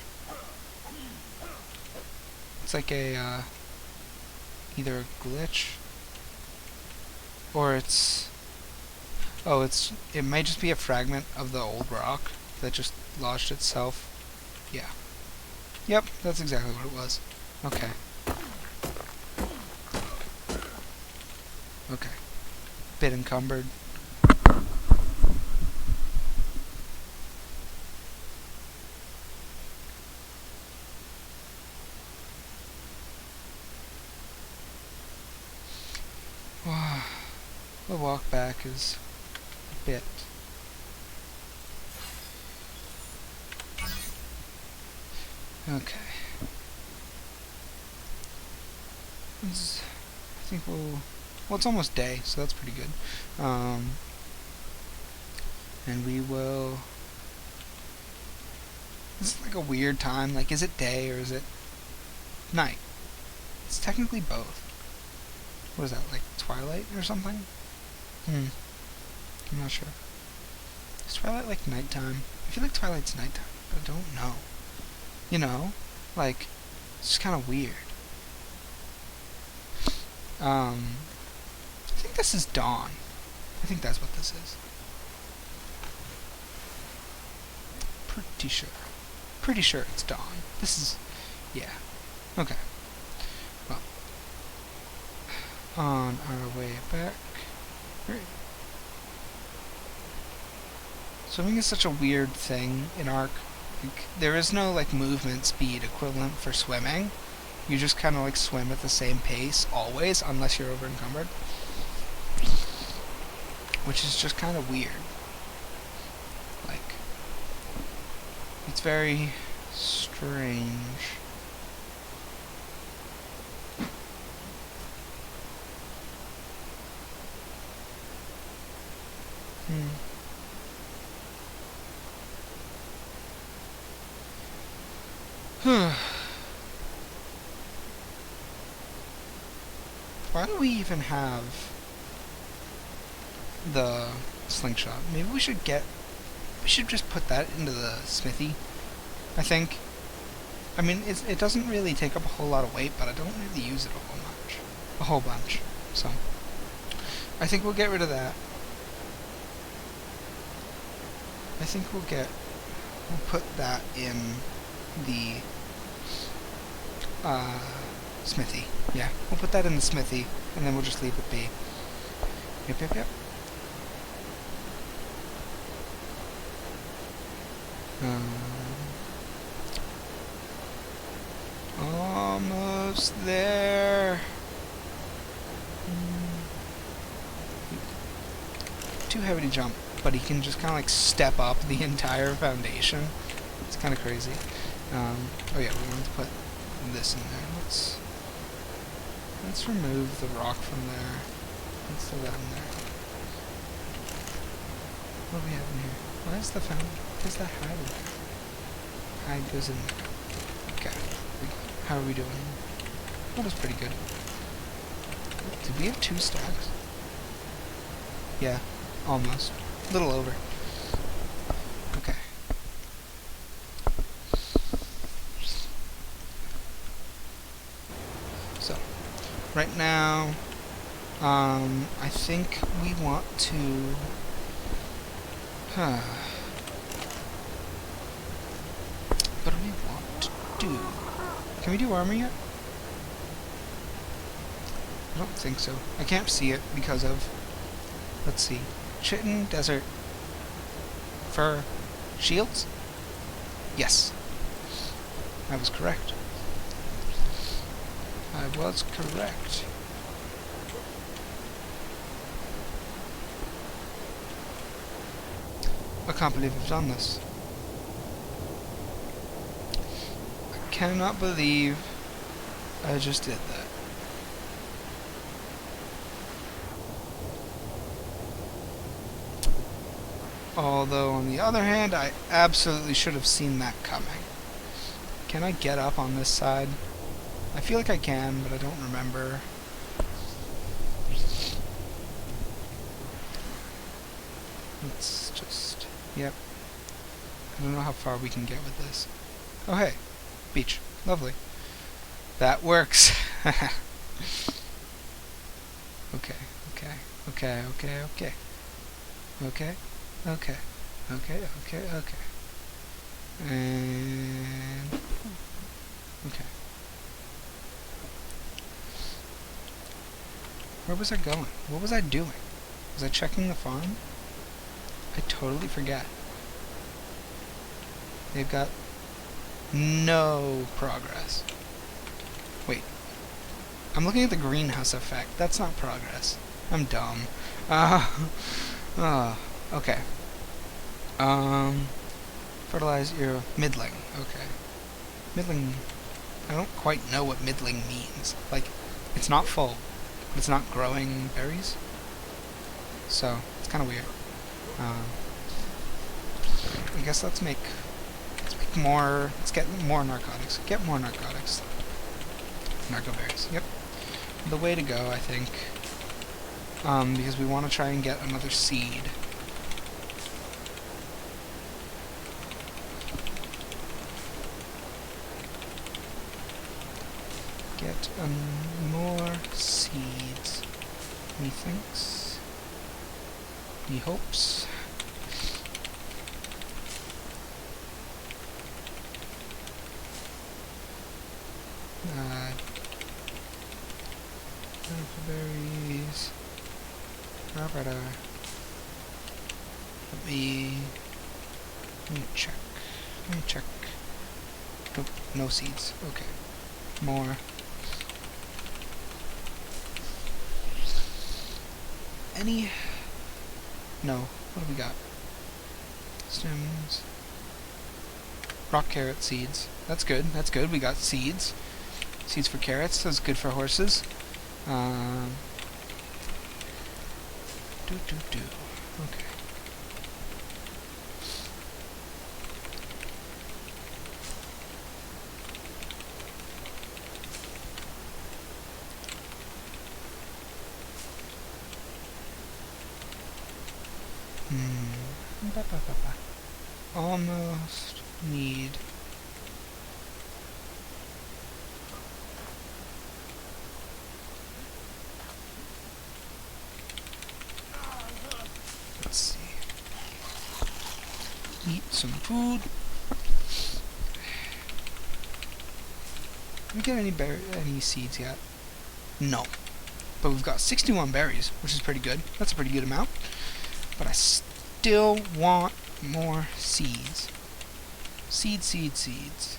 It's like a, either a glitch, or it's... Oh, it might just be a fragment of the old rock that just lodged itself. Yeah. Yep, that's exactly what it was. Okay. Okay. Bit encumbered. The walk back is a bit. Okay. I think we'll... Well, it's almost day, so that's pretty good. And we will... This is like a weird time. Like, is it day or is it night? It's technically both. What is that, like twilight or something? I'm not sure. Is twilight like nighttime? I feel like twilight's nighttime, but I don't know. You know? Like, it's just kind of weird. I think this is dawn. I think that's what this is. Pretty sure. Pretty sure it's dawn. This is... yeah. Okay. Well. On our way back. Great. Swimming is such a weird thing in ARK. Like, there is no like movement speed equivalent for swimming. You just kind of like swim at the same pace always, unless you're over encumbered, which is just kind of weird. Like, it's very strange. Why do we even have the slingshot? Maybe we should just put that into the smithy, I think. I mean, it doesn't really take up a whole lot of weight, but I don't really use it a whole bunch. So, I think we'll get rid of that. I think we'll put that in the smithy. Yeah, we'll put that in the smithy, and then we'll just leave it be. Yep. Almost there. Too heavy to jump, but he can just kind of like step up the entire foundation. It's kind of crazy. Oh yeah, we want to put this in there. Let's remove the rock from there. Let's throw that in there. What do we have in here? Why is the fountain? Why is that hide in there? Hide goes in there. Okay. How are we doing? That was pretty good. Did we have 2 stacks? Yeah, almost. A little over. Okay. So, right now, I think we want to... What do we want to do? Can we do armor yet? I don't think so. I can't see it because of... Let's see. Chitin, desert, fur, shields? Yes. I was correct. I was correct. I can't believe I've done this. I cannot believe I just did that. Although, on the other hand, I absolutely should have seen that coming. Can I get up on this side? I feel like I can, but I don't remember. It's just... Yep. I don't know how far we can get with this. Oh hey, beach. Lovely. That works. Okay, okay, okay, okay, okay. Okay, okay, okay, okay, okay. And okay. Where was I going? What was I doing? Was I checking the farm? I totally forget. They've got no progress. Wait. I'm looking at the greenhouse effect. That's not progress. I'm dumb. Okay. Fertilize your middling. Okay. Middling. I don't quite know what middling means. Like, it's not full, but it's not growing berries. So, it's kind of weird. I guess let's get more narcotics. Get more narcotics. Narco berries. Yep. The way to go, I think. Because we want to try and get another seed. Get more seeds. Methinks. He hopes. Berries. Let me check. Let me check. Nope, no seeds. Okay. More. Any? No. What do we got? Stems. Rock carrot seeds. That's good. That's good. We got seeds. Seeds for carrots. That's good for horses. Okay. Almost need. Let's see. Eat some food. Did we get any seeds yet? No. But we've got 61 berries, which is pretty good. That's a pretty good amount. But I still want more seeds. Seeds.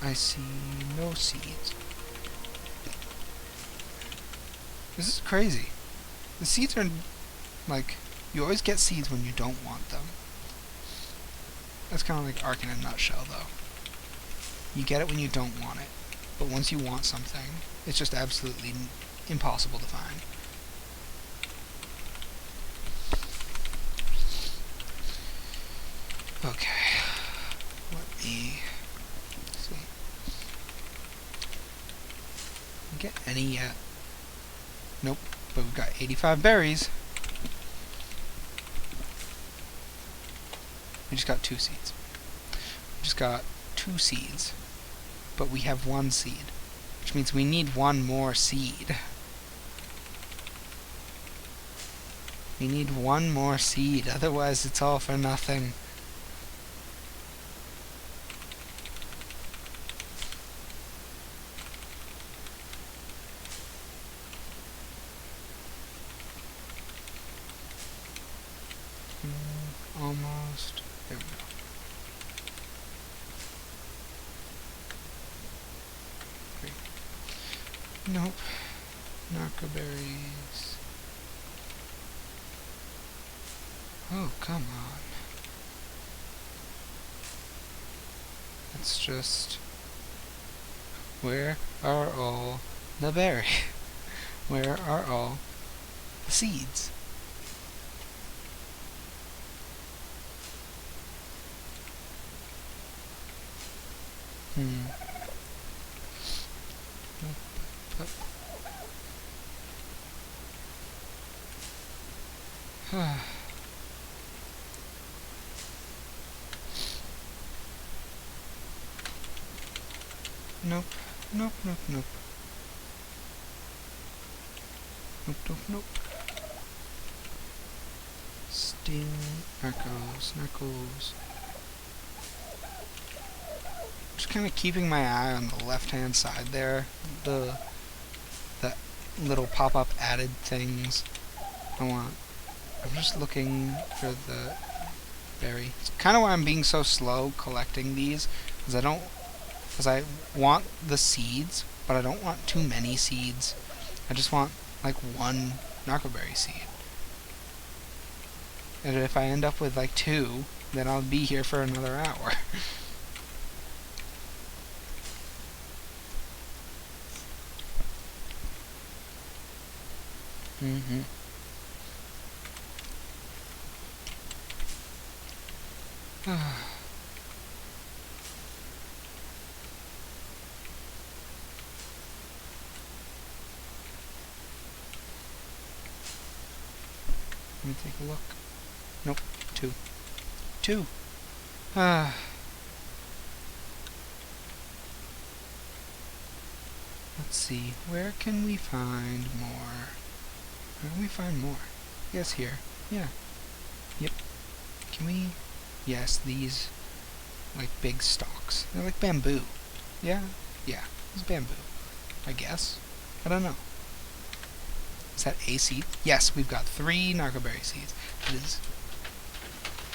I see no seeds. This is crazy. The seeds are like, you always get seeds when you don't want them. That's kind of like ARK in a nutshell, though. You get it when you don't want it, but once you want something, it's just absolutely impossible to find. Okay, let me see. Get any yet? Nope, but we've got 85 berries. We just got 2 seeds. We just got 2 seeds. But we have 1 seed. Which means we need 1 more seed. We need 1 more seed, otherwise it's all for nothing. Almost. There we go. Great. Nope. Narco berries. Oh, come on. It's just... Where are all the berries? Where are all the seeds? Nope. Nope, nope, nope. Nope, nope, nope. Steel, Narcos. Just kind of keeping my eye on the left-hand side there. The little pop-up added things. I'm just looking for the berry. It's kind of why I'm being so slow collecting these, because I want the seeds, but I don't want too many seeds. I just want like one narcoberry seed. And if I end up with like 2, then I'll be here for another hour. Mm-hmm. Let me take a look. Nope. 2. 2. Let's see. Where can we find more? Where can we find more? Yes, here. Yeah. Yep. Can we? Yes, these like big stalks. They're like bamboo. Yeah? Yeah. It's bamboo. I guess. I don't know. Is that a seed? Yes, we've got 3 narcoberry seeds. That is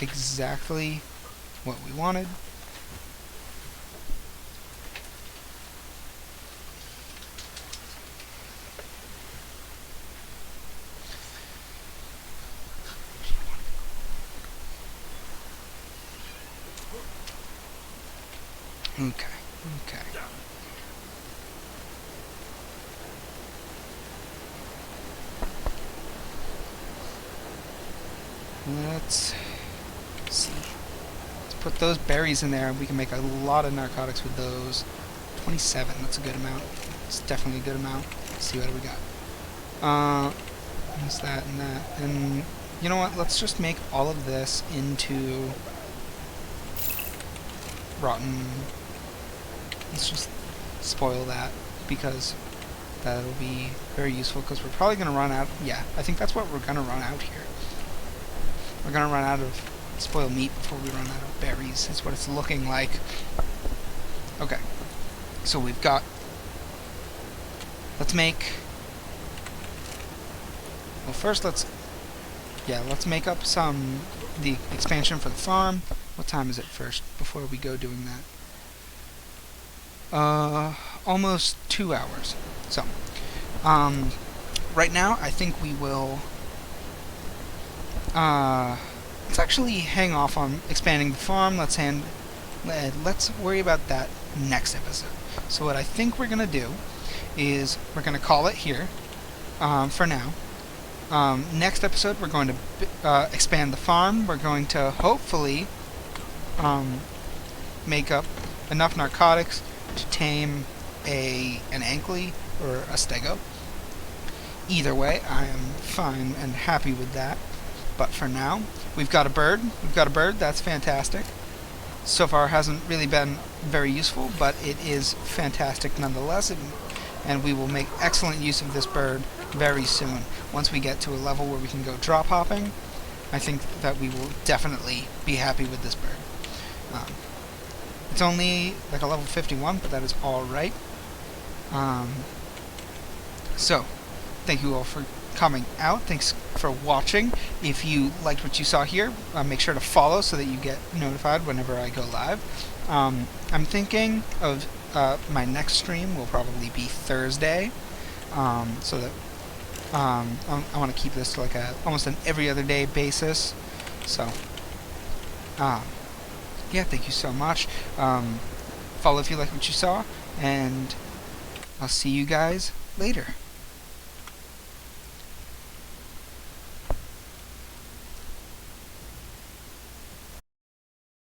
exactly what we wanted. Okay. Let's see. Let's put those berries in there, and we can make a lot of narcotics with those. 27, that's a good amount. It's definitely a good amount. Let's see what we got. What's that and that. And you know what? Let's just make all of this into rotten. Let's just spoil that, because that'll be very useful, because we're probably going to run out. Yeah, I think that's what we're going to run out here. We're going to run out of spoiled meat before we run out of berries. That's what it's looking like. Okay. So we've got... Let's make... Well, first let's make up the expansion for the farm. What time is it first, before we go doing that? Almost 2 hours. So, right now, I think we will... let's actually hang off on expanding the farm. Let's worry about that next episode. So what I think we're gonna do is we're gonna call it here for now. Next episode, we're going to expand the farm. We're going to hopefully make up enough narcotics to tame an ankly or a stego. Either way, I am fine and happy with that. But for now, we've got a bird. That's fantastic. So far, hasn't really been very useful, but it is fantastic nonetheless. And we will make excellent use of this bird very soon. Once we get to a level where we can go drop hopping, I think that we will definitely be happy with this bird. It's only like a level 51, but that is alright. So, thank you all for coming out. Thanks for watching. If you liked what you saw here, make sure to follow so that you get notified whenever I go live. I'm thinking of my next stream will probably be Thursday, so that I want to keep this to like almost an every other day basis. So, yeah, thank you so much. Follow if you like what you saw, and I'll see you guys later.